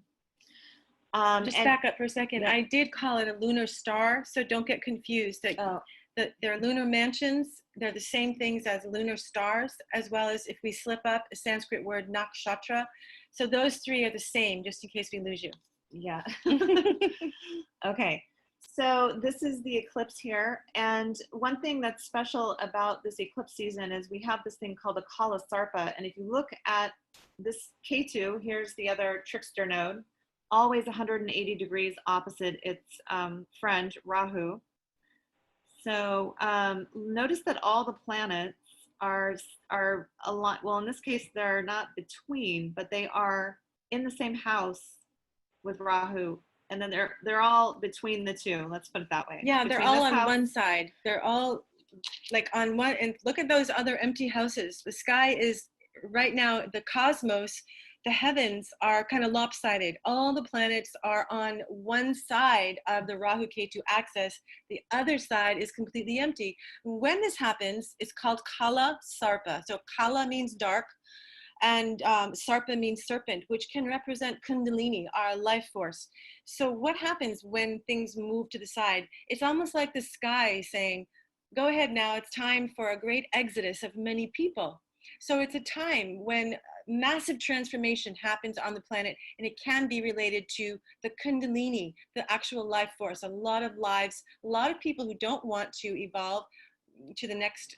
Just back up for a second. Yeah. I did call it a lunar star, so don't get confused. They're lunar mansions. They're the same things as lunar stars, as well as, if we slip up, a Sanskrit word nakshatra. So those three are the same, just in case we lose you. Yeah. Okay. So this is the eclipse here. And one thing that's special about this eclipse season is we have this thing called a Kala Sarpa. And if you look at this K2, here's the other trickster node, always 180 degrees opposite its friend, Rahu. So notice that all the planets are a lot, well, in this case, they're not between, but they are in the same house with Rahu. And then they're all between the two. Let's put it that way. Yeah, Between they're all this on house, one side. They're all like on one, and look at those other empty houses. The sky is right now, the cosmos, the heavens are kind of lopsided. All the planets are on one side of the Rahu Ketu axis. The other side is completely empty. When this happens, it's called Kala Sarpa. So Kala means dark, and Sarpa means serpent, which can represent Kundalini, our life force. So what happens when things move to the side? It's almost like the sky saying, go ahead now, it's time for a great exodus of many people. So it's a time when massive transformation happens on the planet, and it can be related to the Kundalini, the actual life force. A lot of lives, a lot of people who don't want to evolve to the next,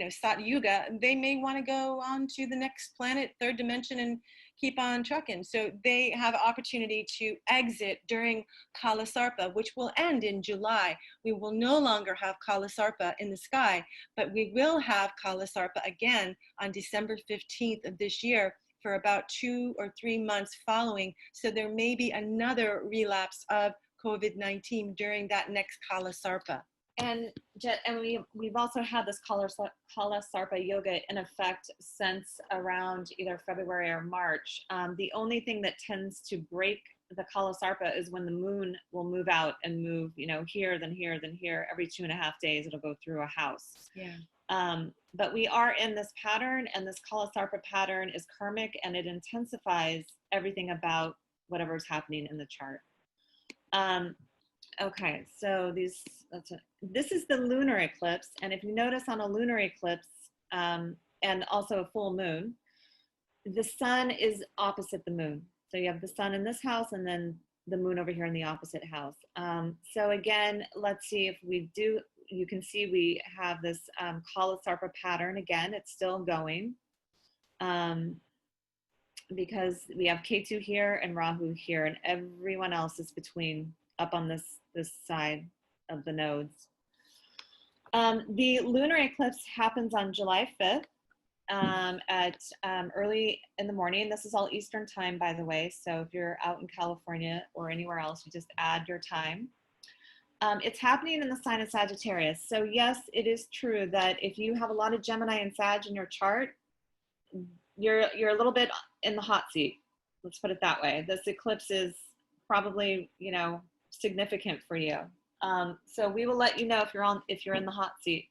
Sat Yuga, they may want to go on to the next planet, third dimension, and keep on trucking. So they have opportunity to exit during Kala Sarpa, which will end in July. We will no longer have Kala Sarpa in the sky, but we will have Kala Sarpa again on December 15th of this year for about 2 or 3 months following. So there may be another relapse of COVID-19 during that next Kala Sarpa. And we've also had this Kala Sarpa yoga in effect since around either February or March. The only thing that tends to break the Kala Sarpa is when the moon will move out and move, here, then here, then here. Every 2.5 days, it'll go through a house. Yeah. But we are in this pattern, and this Kala Sarpa pattern is karmic, and it intensifies everything about whatever is happening in the chart. Okay, so this is the lunar eclipse, and if you notice on a lunar eclipse and also a full moon, the sun is opposite the moon. So you have the sun in this house, and then the moon over here in the opposite house. So again, let's see if we do. You can see we have this Kala Sarpa pattern again. It's still going because we have Ketu here and Rahu here, and everyone else is between, up on this side of the nodes. The lunar eclipse happens on July 5th at early in the morning. This is all Eastern time, by the way. So if you're out in California or anywhere else, you just add your time. It's happening in the sign of Sagittarius. So yes, it is true that if you have a lot of Gemini and Sag in your chart, you're a little bit in the hot seat. Let's put it that way. This eclipse is probably, significant for you. So we will let you know if you're in the hot seat.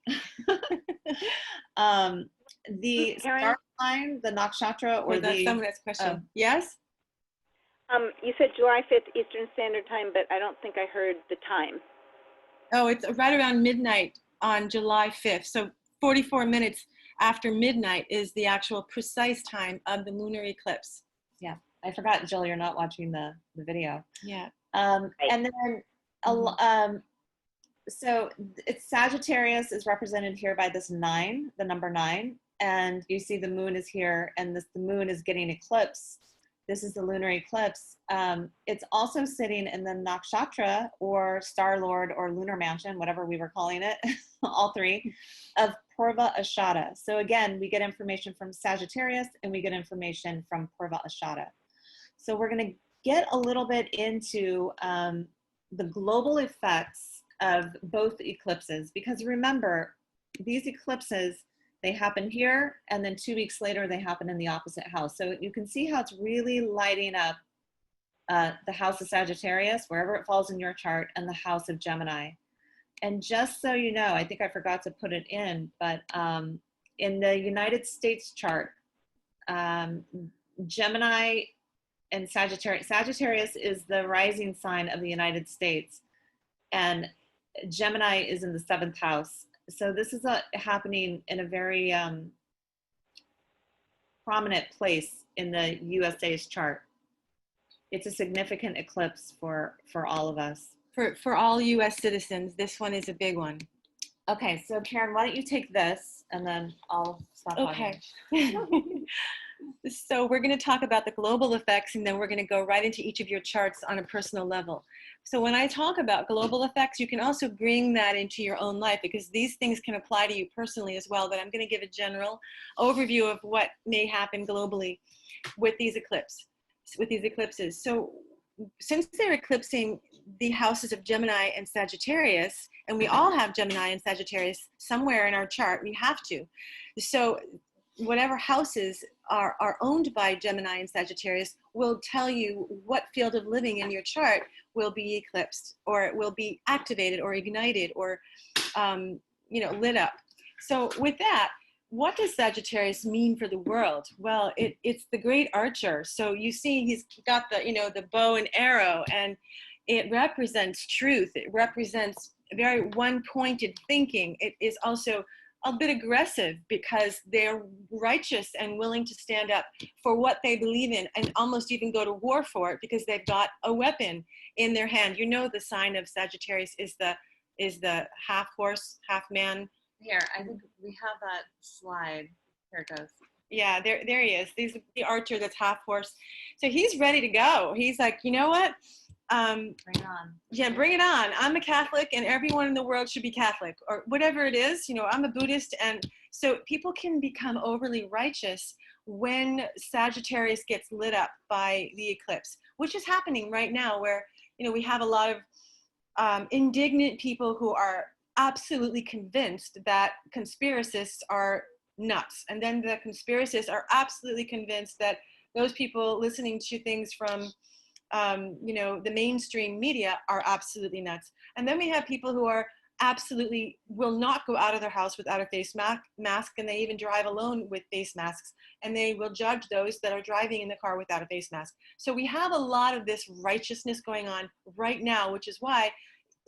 The star sign, the nakshatra, or that's someone that's question. Yes? You said July 5th Eastern Standard Time, but I don't think I heard the time. Oh, it's right around midnight on July 5th. So 44 minutes after midnight is the actual precise time of the lunar eclipse. Yeah, I forgot, Jill, you're not watching the video. Yeah. And then, so it's Sagittarius is represented here by this 9, the number 9, and you see the moon is here, and the moon is getting eclipsed This is the lunar eclipse. It's also sitting in the nakshatra or star lord or lunar mansion, whatever we were calling it, all three, of Purvashada. So again, we get information from Sagittarius and we get information from Purvashada. So we're going to get a little bit into the global effects of both eclipses, because remember, these eclipses, they happen here, and then 2 weeks later, they happen in the opposite house. So you can see how it's really lighting up the house of Sagittarius, wherever it falls in your chart, and the house of Gemini. And just so you know, I think I forgot to put it in, but in the United States chart, Gemini and Sagittarius is the rising sign of the United States, and Gemini is in the 7th house. So this is happening in a very prominent place in the USA's chart. It's a significant eclipse for all of us. For all US citizens, this one is a big one. Okay, so Karyn, why don't you take this and then I'll stop talking. Okay. So we're going to talk about the global effects, and then we're going to go right into each of your charts on a personal level. So when I talk about global effects, you can also bring that into your own life, because these things can apply to you personally as well. But I'm going to give a general overview of what may happen globally with these eclipses. So since they're eclipsing the houses of Gemini and Sagittarius, and we all have Gemini and Sagittarius somewhere in our chart, we have to. So whatever houses are owned by Gemini and Sagittarius will tell you what field of living in your chart will be eclipsed, or it will be activated or ignited or lit up. So with that, what does Sagittarius mean for the world? Well, it's the great archer. So you see he's got the bow and arrow, and it represents truth. It represents very one-pointed thinking. It is also a bit aggressive because they're righteous and willing to stand up for what they believe in, and almost even go to war for it because they've got a weapon in their hand. You know, the sign of Sagittarius is the half horse, half man. Here, I think we have that slide. Here it goes. Yeah, there he is. He's the archer that's half horse. So he's ready to go. He's like, you know what? Bring it on. Yeah, bring it on. I'm a Catholic, and everyone in the world should be Catholic, or whatever it is. I'm a Buddhist. And so people can become overly righteous when Sagittarius gets lit up by the eclipse, which is happening right now, where, we have a lot of indignant people who are absolutely convinced that conspiracists are nuts. And then the conspiracists are absolutely convinced that those people listening to things from the mainstream media are absolutely nuts. And then we have people who are absolutely will not go out of their house without a face mask, and they even drive alone with face masks, and they will judge those that are driving in the car without a face mask. So we have a lot of this righteousness going on right now, which is why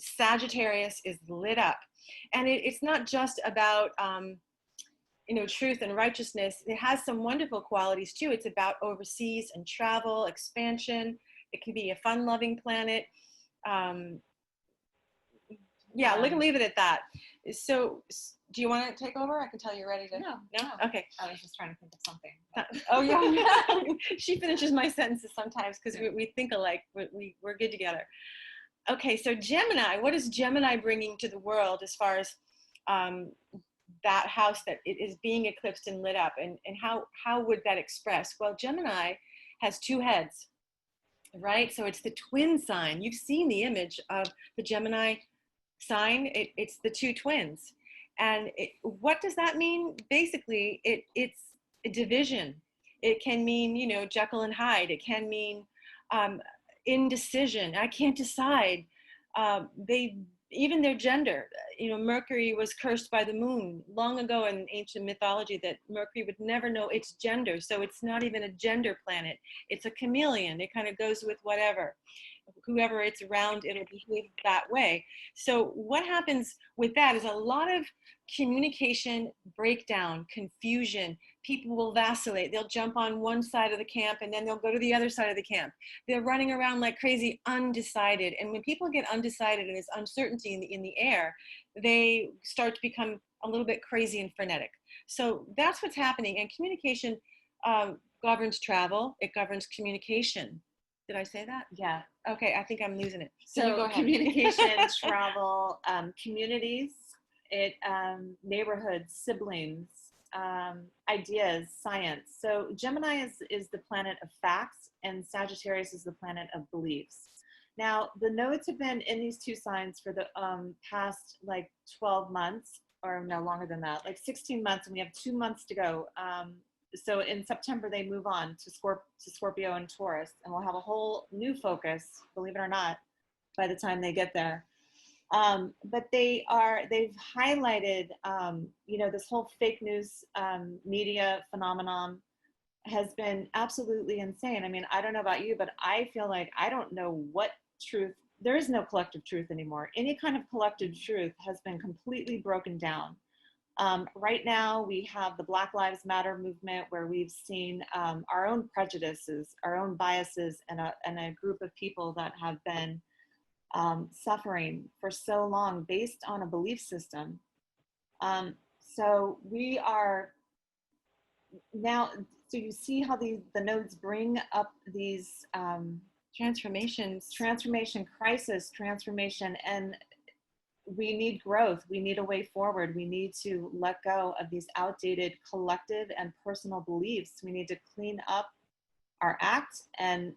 Sagittarius is lit up. And it's not just about truth and righteousness. It has some wonderful qualities too. It's about overseas and travel, expansion. It can be a fun-loving planet. Yeah, we can leave it at that. So, do you want to take over? I can tell you're ready to. No. Okay. I was just trying to think of something. Oh yeah. She finishes my sentences sometimes because we think alike. We're good together. Okay, so Gemini. What is Gemini bringing to the world as far as that house that it is being eclipsed and lit up, and how would that express? Well, Gemini has 2 heads. Right? So it's the twin sign. You've seen the image of the Gemini sign. It's the 2 twins. And what does that mean? Basically, it's a division. It can mean, Jekyll and Hyde. It can mean indecision. I can't decide. Even their gender. Mercury was cursed by the moon long ago in ancient mythology, that Mercury would never know its gender. So it's not even a gender planet. It's a chameleon. It kind of goes with whoever it's around, it'll behave that way. So what happens with that is a lot of communication breakdown, confusion. People will vacillate. They'll jump on one side of the camp and then they'll go to the other side of the camp. They're running around like crazy, undecided. And when people get undecided and there's uncertainty in the air, they start to become a little bit crazy and frenetic. So that's what's happening. And communication governs travel. It governs communication. Did I say that? Yeah. Okay, I think I'm losing it. So you go So ahead. communication, travel, communities, neighborhoods, siblings, ideas, science. So Gemini is the planet of facts, and Sagittarius is the planet of beliefs. Now, the nodes have been in these two signs for the past like 12 months, or no longer than that, like 16 months, and we have 2 months to go. So in September, they move on to Scorpio and Taurus, and we'll have a whole new focus, believe it or not, by the time they get there. But they've highlighted, this whole fake news media phenomenon has been absolutely insane. I mean, I don't know about you, but I feel like I don't know what truth, there is no collective truth anymore. Any kind of collective truth has been completely broken down. Right now, we have the Black Lives Matter movement, where we've seen our own prejudices, our own biases, and a group of people that have been suffering for so long based on a belief system. So we are now, so you see how the nodes bring up these Transformation, crisis, transformation, and we need growth. We need a way forward. We need to let go of these outdated collective and personal beliefs. We need to clean up our act and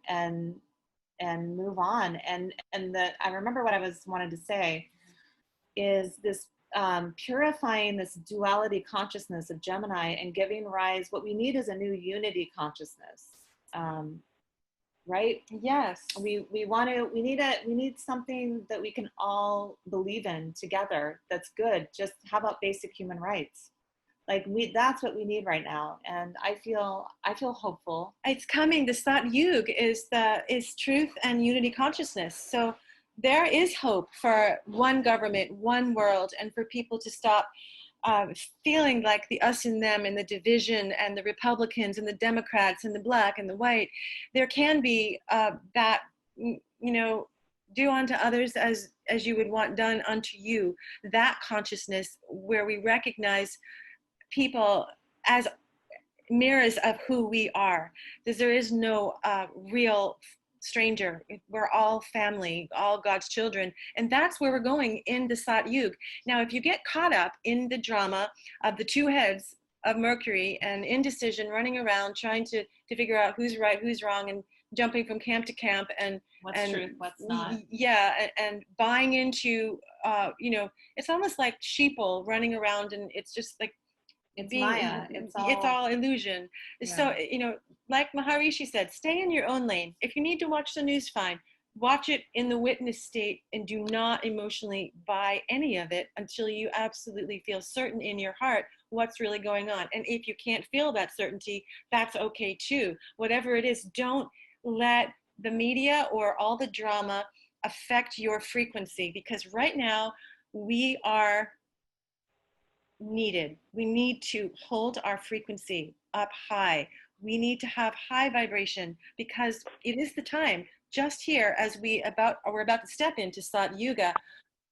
move on. And I remember what I wanted to say is this purifying this duality consciousness of Gemini and giving rise. What we need is a new unity consciousness. Right? yes. We need something that we can all believe in together. That's good. Just how about basic human rights? Like that's what we need right now. And I feel hopeful. It's coming. The Sat Yuga is truth and unity consciousness. So there is hope for one government, one world, and for people to stop feeling like the us and them and the division and the Republicans and the Democrats and the black and the white. There can be that, do unto others as you would want done unto you. That consciousness where we recognize people as mirrors of who we are. Because there is no real stranger. We're all family, all God's children. And that's where we're going in the Sat Yuga. Now, if you get caught up in the drama of the two heads of Mercury and indecision, running around trying to figure out who's right, who's wrong, and jumping from camp to camp, and what's truth, what's not. Yeah, and buying into, it's almost like sheeple running around, and it's just like, it's Maya. It's all illusion. Yeah. So, like Maharishi said, stay in your own lane. If you need to watch the news, fine. Watch it in the witness state and do not emotionally buy any of it until you absolutely feel certain in your heart what's really going on. And if you can't feel that certainty, that's okay too. Whatever it is, don't let the media or all the drama affect your frequency, because right now we are needed. We need to hold our frequency up high. We need to have high vibration, because it is the time. Just here, as we're about to step into Sat Yuga,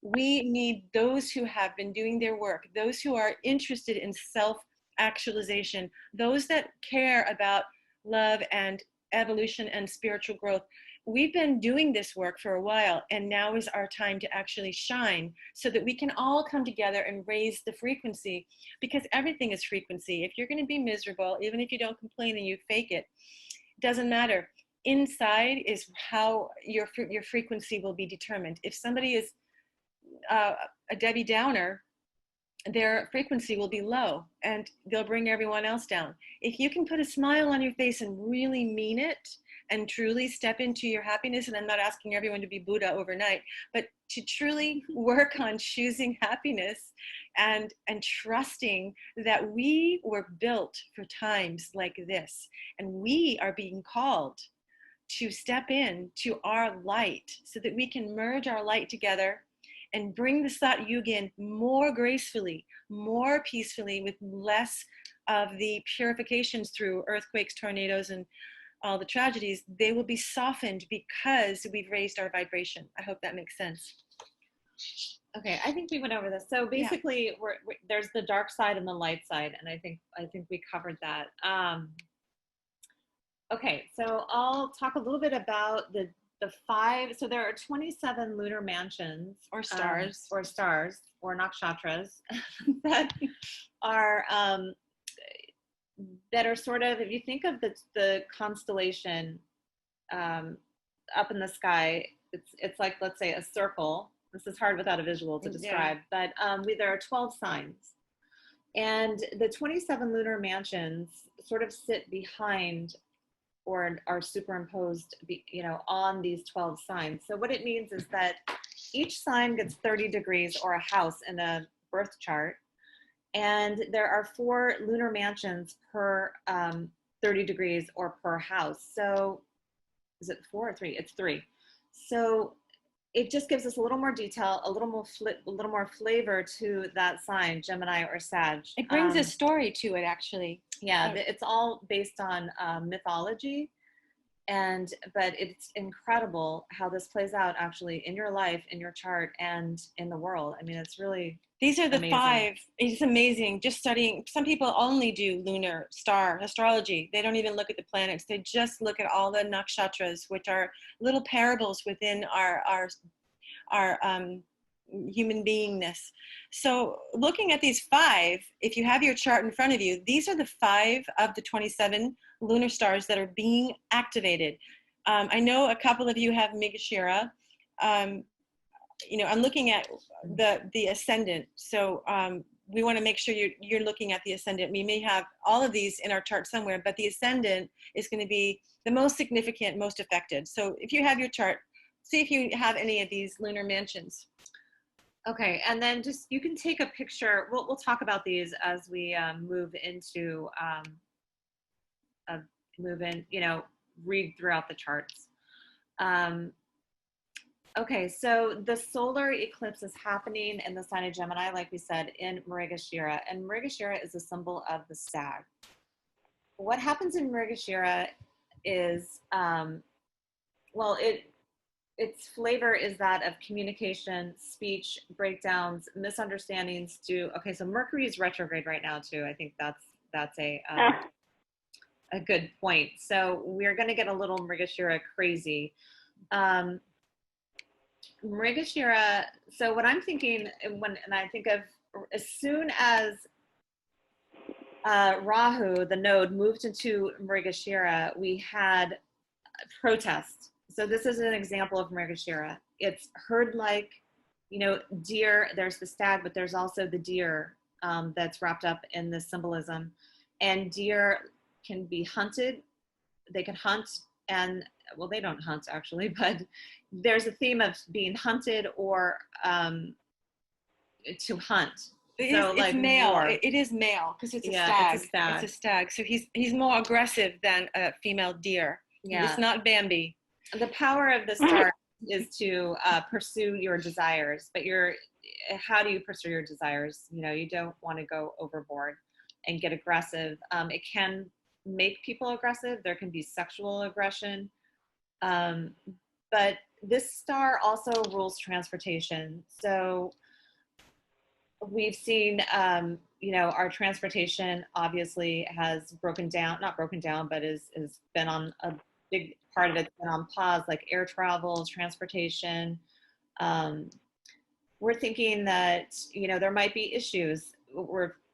we need those who have been doing their work, those who are interested in self-actualization, those that care about love and evolution and spiritual growth. We've been doing this work for a while, and now is our time to actually shine so that we can all come together and raise the frequency, because everything is frequency. If you're going to be miserable, even if you don't complain and you fake it, doesn't matter. Inside is how your frequency will be determined. If somebody is a Debbie Downer, their frequency will be low and they'll bring everyone else down. If you can put a smile on your face and really mean it and truly step into your happiness, and I'm not asking everyone to be Buddha overnight, but to truly work on choosing happiness and trusting that we were built for times like this, and we are being called to step in to our light so that we can merge our light together and bring the Sat Yuga in more gracefully, more peacefully, with less of the purifications through earthquakes, tornadoes, and all the tragedies. They will be softened because we've raised our vibration. I hope that makes sense. Okay, I think we went over this. So basically, there's the dark side and the light side, and I think we covered that. Okay, so I'll talk a little bit about the five. So there are 27 lunar mansions Or stars. or nakshatras that are sort of, if you think of the constellation up in the sky, it's like, let's say, a circle. This is hard without a visual to describe, but there are 12 signs. And the 27 lunar mansions sort of sit behind or are superimposed, on these 12 signs. So what it means is that each sign gets 30 degrees or a house in a birth chart. And there are 4 lunar mansions per 30 degrees or per house. So is it 4 or 3? It's 3. So it just gives us a little more detail, a little more flavor to that sign, Gemini or Sag. It brings a story to it, actually. Yeah, it's all based on mythology, but it's incredible how this plays out actually in your life, in your chart, and in the world. I mean, it's really these are the amazing. 5. It's amazing. Just studying. Some people only do lunar star astrology. They don't even look at the planets. They just look at all the nakshatras, which are little parables within our human beingness. So looking at these 5, if you have your chart in front of you, these are the 5 of the 27 lunar stars that are being activated. I know a couple of you have Mrigashira. I'm looking at the ascendant. So we want to make sure you're looking at the ascendant. We may have all of these in our chart somewhere, but the ascendant is going to be the most significant, most affected. So if you have your chart, see if you have any of these lunar mansions. Okay, and then just, you can take a picture. We'll talk about these as we move into read throughout the charts. Okay, so the solar eclipse is happening in the sign of Gemini, like we said, in Mrigashira, and Mrigashira is a symbol of the stag. What happens in Mrigashira is, its flavor is that of communication, speech, breakdowns, misunderstandings. Okay, so Mercury is retrograde right now too. I think that's a good point. So we're going to get a little Mrigashira crazy. Mrigashira. So what I'm thinking and I think of, as soon as Rahu, the node, moved into Mrigashira, we had protest. So this is an example of Mrigashira. It's herd-like, deer. There's the stag, but there's also the deer that's wrapped up in this symbolism. And deer can be hunted. They can hunt, and well, they don't hunt actually, but there's a theme of being hunted or to hunt. It's male. War. It is male because it's a stag. It's a stag. It's a stag. So he's more aggressive than a female deer. Yeah. It's not Bambi. The power of the star is to pursue your desires, but how do you pursue your desires? You don't want to go overboard and get aggressive. It can make people aggressive. There can be sexual aggression. But this star also rules transportation. So we've seen, our transportation obviously has not broken down, but has been on a big part of it's been on pause, like air travel, transportation. We're thinking that, there might be issues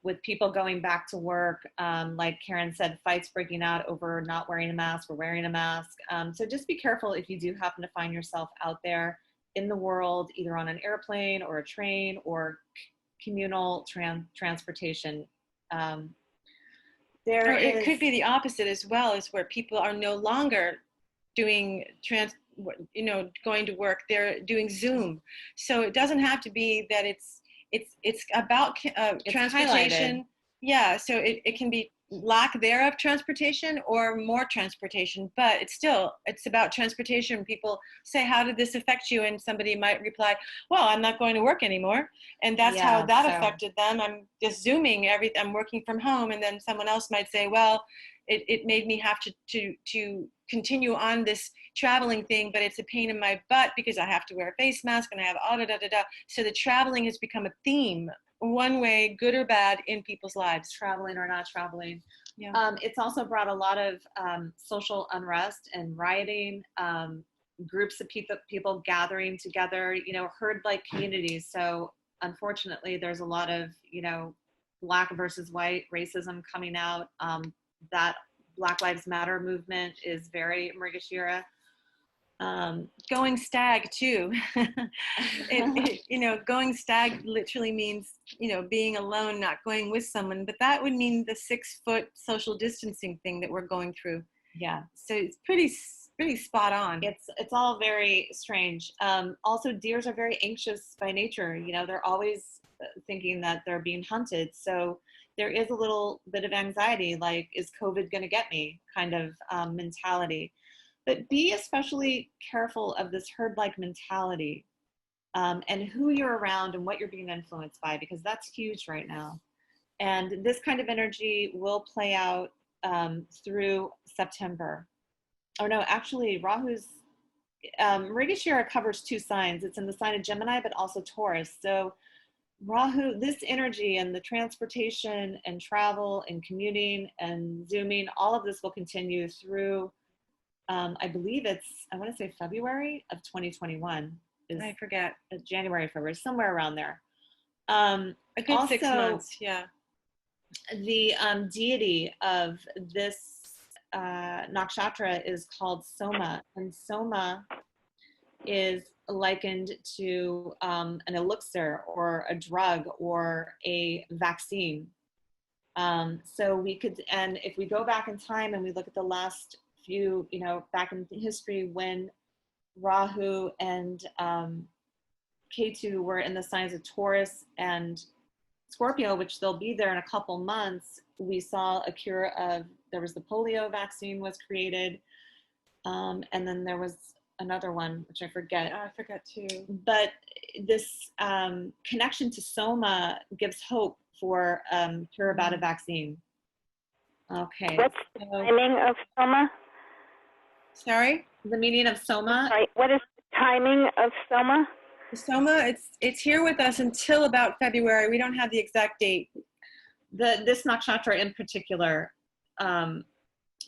with people going back to work. Like Karyn said, fights breaking out over not wearing a mask or wearing a mask. So just be careful if you do happen to find yourself out there in the world, either on an airplane or a train or communal transportation. It could be the opposite as well, is where people are no longer doing going to work. They're doing Zoom. So it doesn't have to be that it's about transportation. Highlighted. Yeah, so it can be lack thereof transportation or more transportation, but it's about transportation. People say, how did this affect you? And somebody might reply, well, I'm not going to work anymore. And that's how that affected them. I'm just Zooming everything. I'm working from home. And then someone else might say, well, it made me have to continue on this traveling thing, but it's a pain in my butt because I have to wear a face mask and I have da. So the traveling has become a theme, one way, good or bad, in people's lives. Traveling or not traveling. Yeah. It's also brought a lot of social unrest and rioting, groups of people gathering together, herd-like communities. So unfortunately, there's a lot of, black versus white racism coming out. That Black Lives Matter movement is very Mrigashira. Going stag too. Going stag literally means, being alone, not going with someone, but that would mean the 6-foot social distancing thing that we're going through. Yeah. So it's pretty spot on. It's all very strange. Also, deers are very anxious by nature. They're always thinking that they're being hunted. So there is a little bit of anxiety, like, is COVID going to get me kind of mentality. But be especially careful of this herd-like mentality, and who you're around and what you're being influenced by, because that's huge right now. And this kind of energy will play out through September. Oh no, actually, Rahu's, Mrigashira covers 2 signs. It's in the sign of Gemini, but also Taurus. So Rahu, this energy and the transportation and travel and commuting and Zooming, all of this will continue through, I believe I want to say February of 2021. I forget. January, February, somewhere around there. A good also, 6 months, yeah. The deity of this nakshatra is called Soma, and Soma is likened to an elixir or a drug or a vaccine. So we could, and if we go back in time and we look at the last few, back in history when Rahu and Ketu were in the signs of Taurus and Scorpio, which they'll be there in a couple months, we saw a cure of, there was the polio vaccine was created. And then there was another one, which I forget. I forget too. But this connection to Soma gives hope for Purvashada vaccine. Okay. What's the timing of Soma? Sorry? The meaning of Soma? Sorry, what is the timing of Soma? Soma, it's here with us until about February. We don't have the exact date. This nakshatra in particular.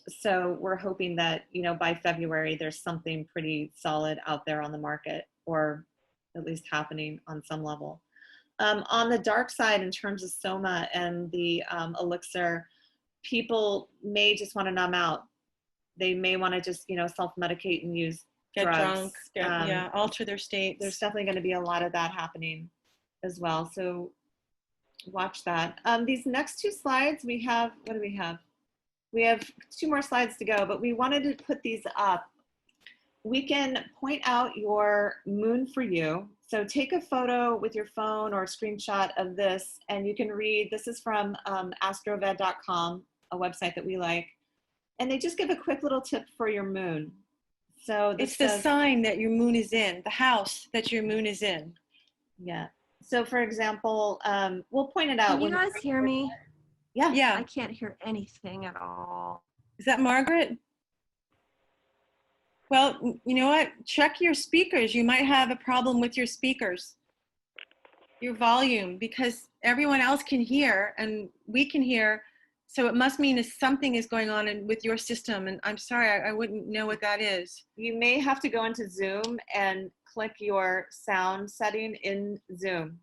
So we're hoping that, by February, there's something pretty solid out there on the market, or at least happening on some level. On the dark side, in terms of Soma and the elixir, people may just want to numb out. They may want to just, self-medicate and use Get drugs. drunk, alter their states. There's definitely going to be a lot of that happening as well. So watch that. These next 2 slides, we have, what do we have? We have 2 more slides to go, but we wanted to put these up. We can point out your moon for you. So take a photo with your phone or a screenshot of this, and you can read, this is from astroved.com, a website that we like. And they just give a quick little tip for your moon. So it's the sign that your moon is in, the house that your moon is in. Yeah. So for example, we'll point it out. Can you guys hear me? Yeah. Yeah. I can't hear anything at all. Is that Margaret? Well, you know what? Check your speakers. You might have a problem with your speakers, your volume, because everyone else can hear and we can hear. So it must mean something is going on with your system. And I'm sorry, I wouldn't know what that is. You may have to go into Zoom and click your sound setting in Zoom.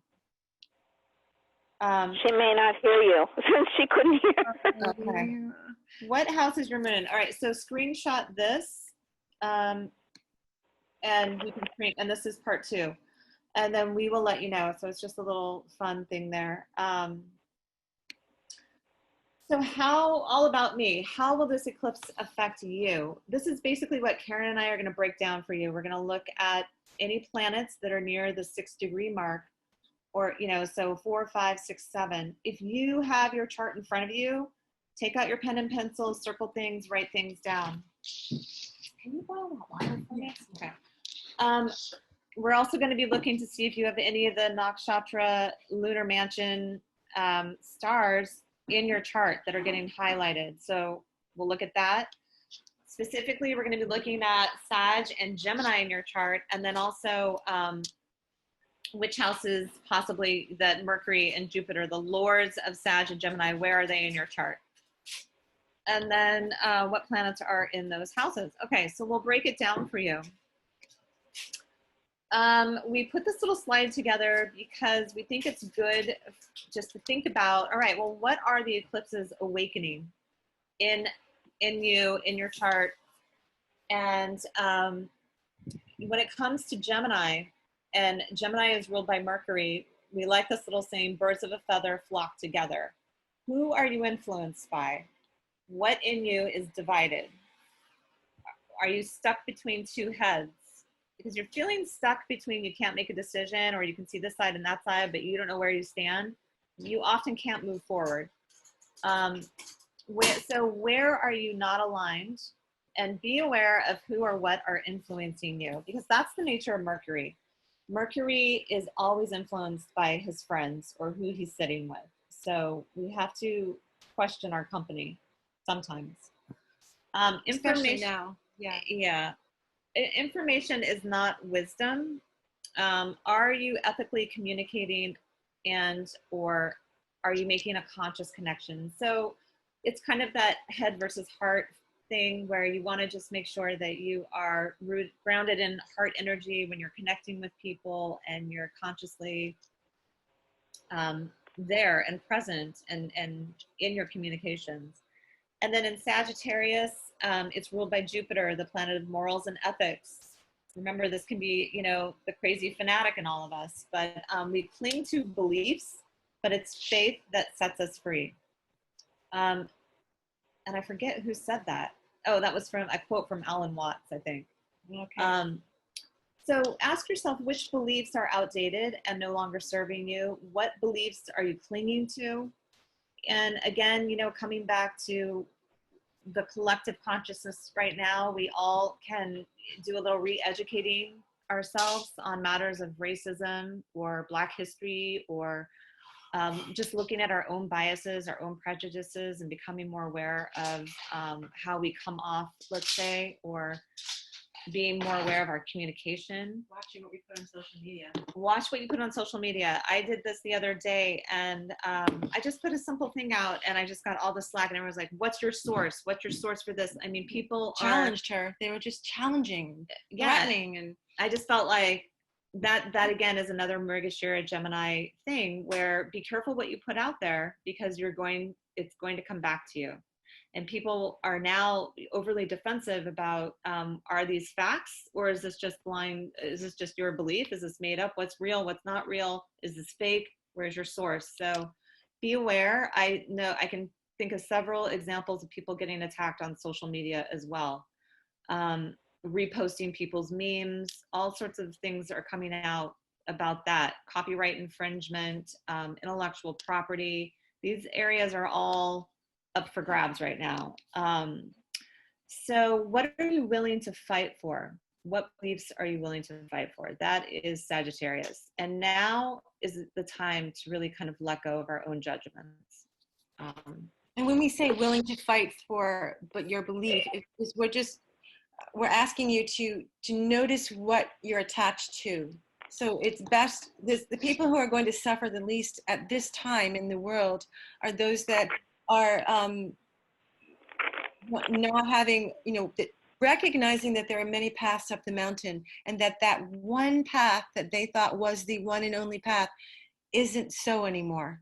She may not hear you since she couldn't hear. Okay. What house is your moon in? All right, so screenshot this, and we can screen, and this is part 2. And then we will let you know. So it's just a little fun thing there. So all about me, how will this eclipse affect you? This is basically what Karyn and I are going to break down for you. We're going to look at any planets that are near the 6-degree mark, or, so 4, 5, 6, 7. If you have your chart in front of you, take out your pen and pencil, circle things, write things down. Can you borrow that water for me? Okay. We're also going to be looking to see if you have any of the nakshatra lunar mansion stars in your chart that are getting highlighted. So we'll look at that. Specifically, we're going to be looking at Sag and Gemini in your chart, and then also which houses possibly that Mercury and Jupiter, the lords of Sag and Gemini, where are they in your chart? and then what planets are in those houses. Okay, so we'll break it down for you. We put this little slide together because we think it's good just to think about, all right, well, what are the eclipses awakening in you, in your chart? And when it comes to Gemini, and Gemini is ruled by Mercury, we like this little saying, birds of a feather flock together. Who are you influenced by? What in you is divided? Are you stuck between two heads? Because you're feeling stuck between you can't make a decision, or you can see this side and that side, but you don't know where you stand. You often can't move forward. So where are you not aligned? And be aware of who or what are influencing you, because that's the nature of Mercury. Mercury is always influenced by his friends or who he's sitting with. So we have to question our company sometimes. Especially now. Yeah. Yeah. Information is not wisdom. Are you ethically communicating, and or are you making a conscious connection? So it's kind of that head versus heart thing where you want to just make sure that you are grounded in heart energy when you're connecting with people, and you're consciously there and present and in your communications. And then in Sagittarius, it's ruled by Jupiter, the planet of morals and ethics. Remember, this can be, you know, the crazy fanatic in all of us, but we cling to beliefs, but it's faith that sets us free. And I forget who said that. Oh, that was from a quote from Alan Watts, I think. Okay. So ask yourself, which beliefs are outdated and no longer serving you? What beliefs are you clinging to? And again, you know, coming back to the collective consciousness right now, we all can do a little re-educating ourselves on matters of racism or Black history, or just looking at our own biases, our own prejudices, and becoming more aware of how we come off, let's say, or being more aware of our communication. Watching what we put on social media. Watch what you put on social media. I did this the other day, and I just put a simple thing out, and I just got all the slack, and everyone was like, what's your source? What's your source for this? I mean, people challenged her. They were just challenging, threatening. And I just felt like that again is another Mrigashira Gemini thing, where be careful what you put out there, because it's going to come back to you. And people are now overly defensive about, are these facts, or is this just is this just your belief? Is this made up? What's real? What's not real? Is this fake? Where's your source? So be aware. I know I can think of several examples of people getting attacked on social media as well. Reposting people's memes, all sorts of things are coming out about that. Copyright infringement, intellectual property. These areas are all up for grabs right now. So what are you willing to fight for? What beliefs are you willing to fight for? That is Sagittarius. And now is the time to really kind of let go of our own judgments. And when we say willing to fight for, but your belief, we're asking you to notice what you're attached to. So it's best, the people who are going to suffer the least at this time in the world are those that are not having, recognizing that there are many paths up the mountain, and that one path that they thought was the one and only path isn't so anymore.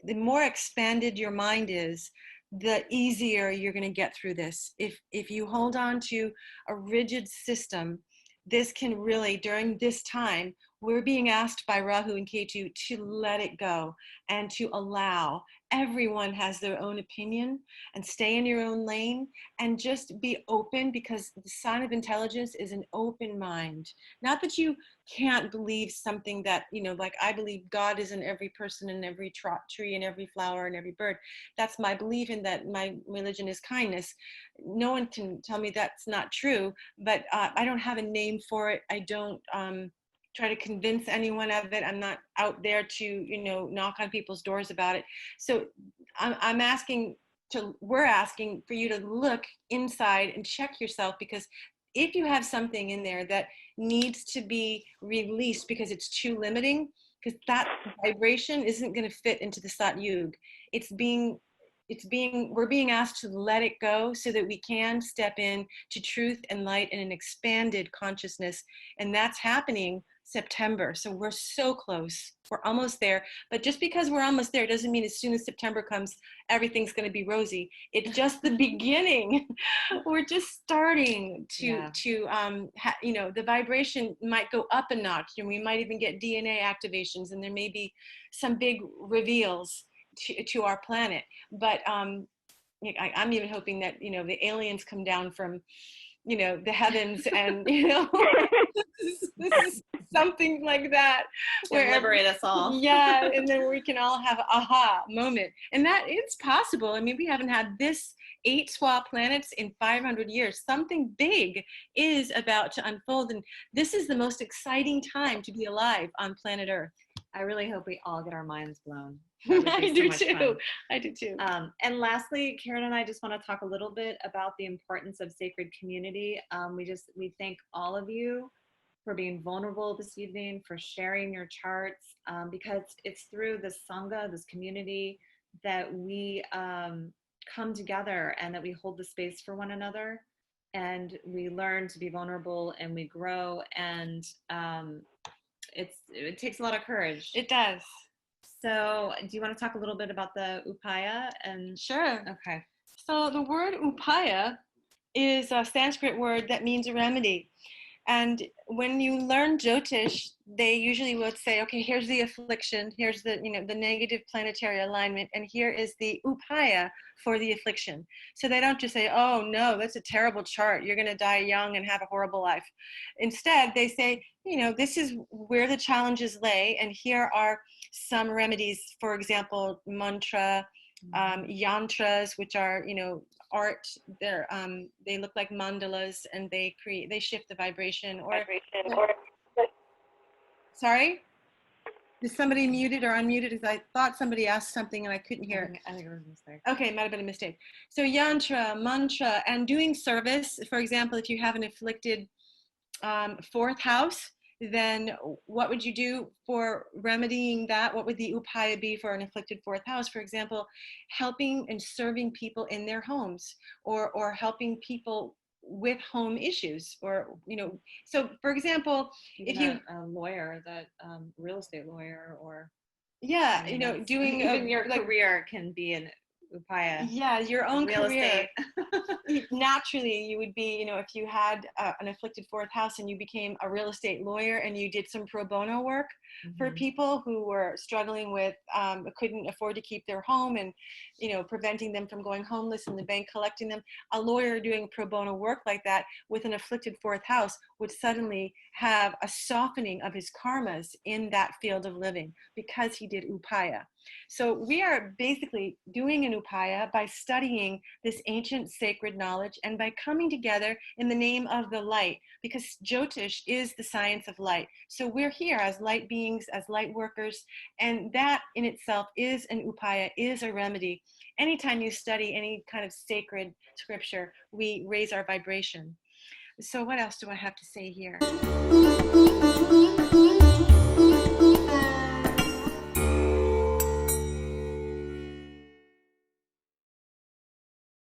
The more expanded your mind is, the easier you're going to get through this. If you hold on to a rigid system, this can really, during this time, we're being asked by Rahu and Ketu to let it go and to allow. Everyone has their own opinion, and stay in your own lane and just be open, because the sign of intelligence is an open mind. Not that you can't believe something that, like I believe God is in every person, in every tree, and every flower, and every bird. That's my belief, in that my religion is kindness. No one can tell me that's not true, but I don't have a name for it. I don't try to convince anyone of it. I'm not out there to, knock on people's doors about it. So we're asking for you to look inside and check yourself, because if you have something in there that needs to be released because it's too limiting, because that vibration isn't going to fit into the Sat Yug. It's being we're being asked to let it go so that we can step in to truth and light in an expanded consciousness. And that's happening September. So we're so close. We're almost there. But just because we're almost there doesn't mean as soon as September comes, everything's going to be rosy. It's just the beginning. We're just starting to the vibration might go up a notch, and we might even get DNA activations, and there may be some big reveals to our planet. But I'm even hoping that, the aliens come down from, the heavens, and, this is something like that. Where liberate us all. Yeah, and then we can all have an aha moment. And that it's possible. I mean, we haven't had this 8 SWA planets in 500 years. Something big is about to unfold. And this is the most exciting time to be alive on planet Earth. I really hope we all get our minds blown. I do too. I do too. And lastly, Karyn and I just want to talk a little bit about the importance of sacred community. We thank all of you for being vulnerable this evening, for sharing your charts, because it's through this Sangha, this community, that we come together and that we hold the space for one another, and we learn to be vulnerable, and we grow, and it takes a lot of courage. It does. So do you want to talk a little bit about the upaya? And Sure. Okay. So the word upaya is a Sanskrit word that means a remedy. And when you learn Jyotish, they usually would say, okay, here's the affliction, here's the, the negative planetary alignment, and here is the upaya for the affliction. So they don't just say, oh no, that's a terrible chart, you're going to die young and have a horrible life. Instead, they say, this is where the challenges lay, and here are some remedies. For example, mantra, yantras, which are, art. They look like mandalas, and they shift the vibration. Sorry, is somebody muted or unmuted? Because I thought somebody asked something and I couldn't hear. I think it was a mistake. Okay, it might have been a mistake. So yantra, mantra, and doing service. For example, if you have an afflicted 4th house, then what would you do for remedying that? What would the upaya be for an afflicted 4th house? For example, helping and serving people in their homes, or helping people with home issues, or, so for example, Even if you a lawyer, that real estate lawyer, or doing even your career can be an upaya. Yeah, your own real career. estate. Naturally, you would be, if you had an afflicted 4th house and you became a real estate lawyer and you did some pro bono work for people who were struggling with, couldn't afford to keep their home, and, preventing them from going homeless and the bank collecting them. A lawyer doing pro bono work like that with an afflicted 4th house would suddenly have a softening of his karmas in that field of living because he did upaya. So we are basically doing an upaya by studying this ancient sacred knowledge and by coming together in the name of the light, because Jyotish is the science of light. So we're here as light beings, as light workers, and that in itself is an upaya, is a remedy. Anytime you study any kind of sacred scripture, we raise our vibration. So what else do I have to say here?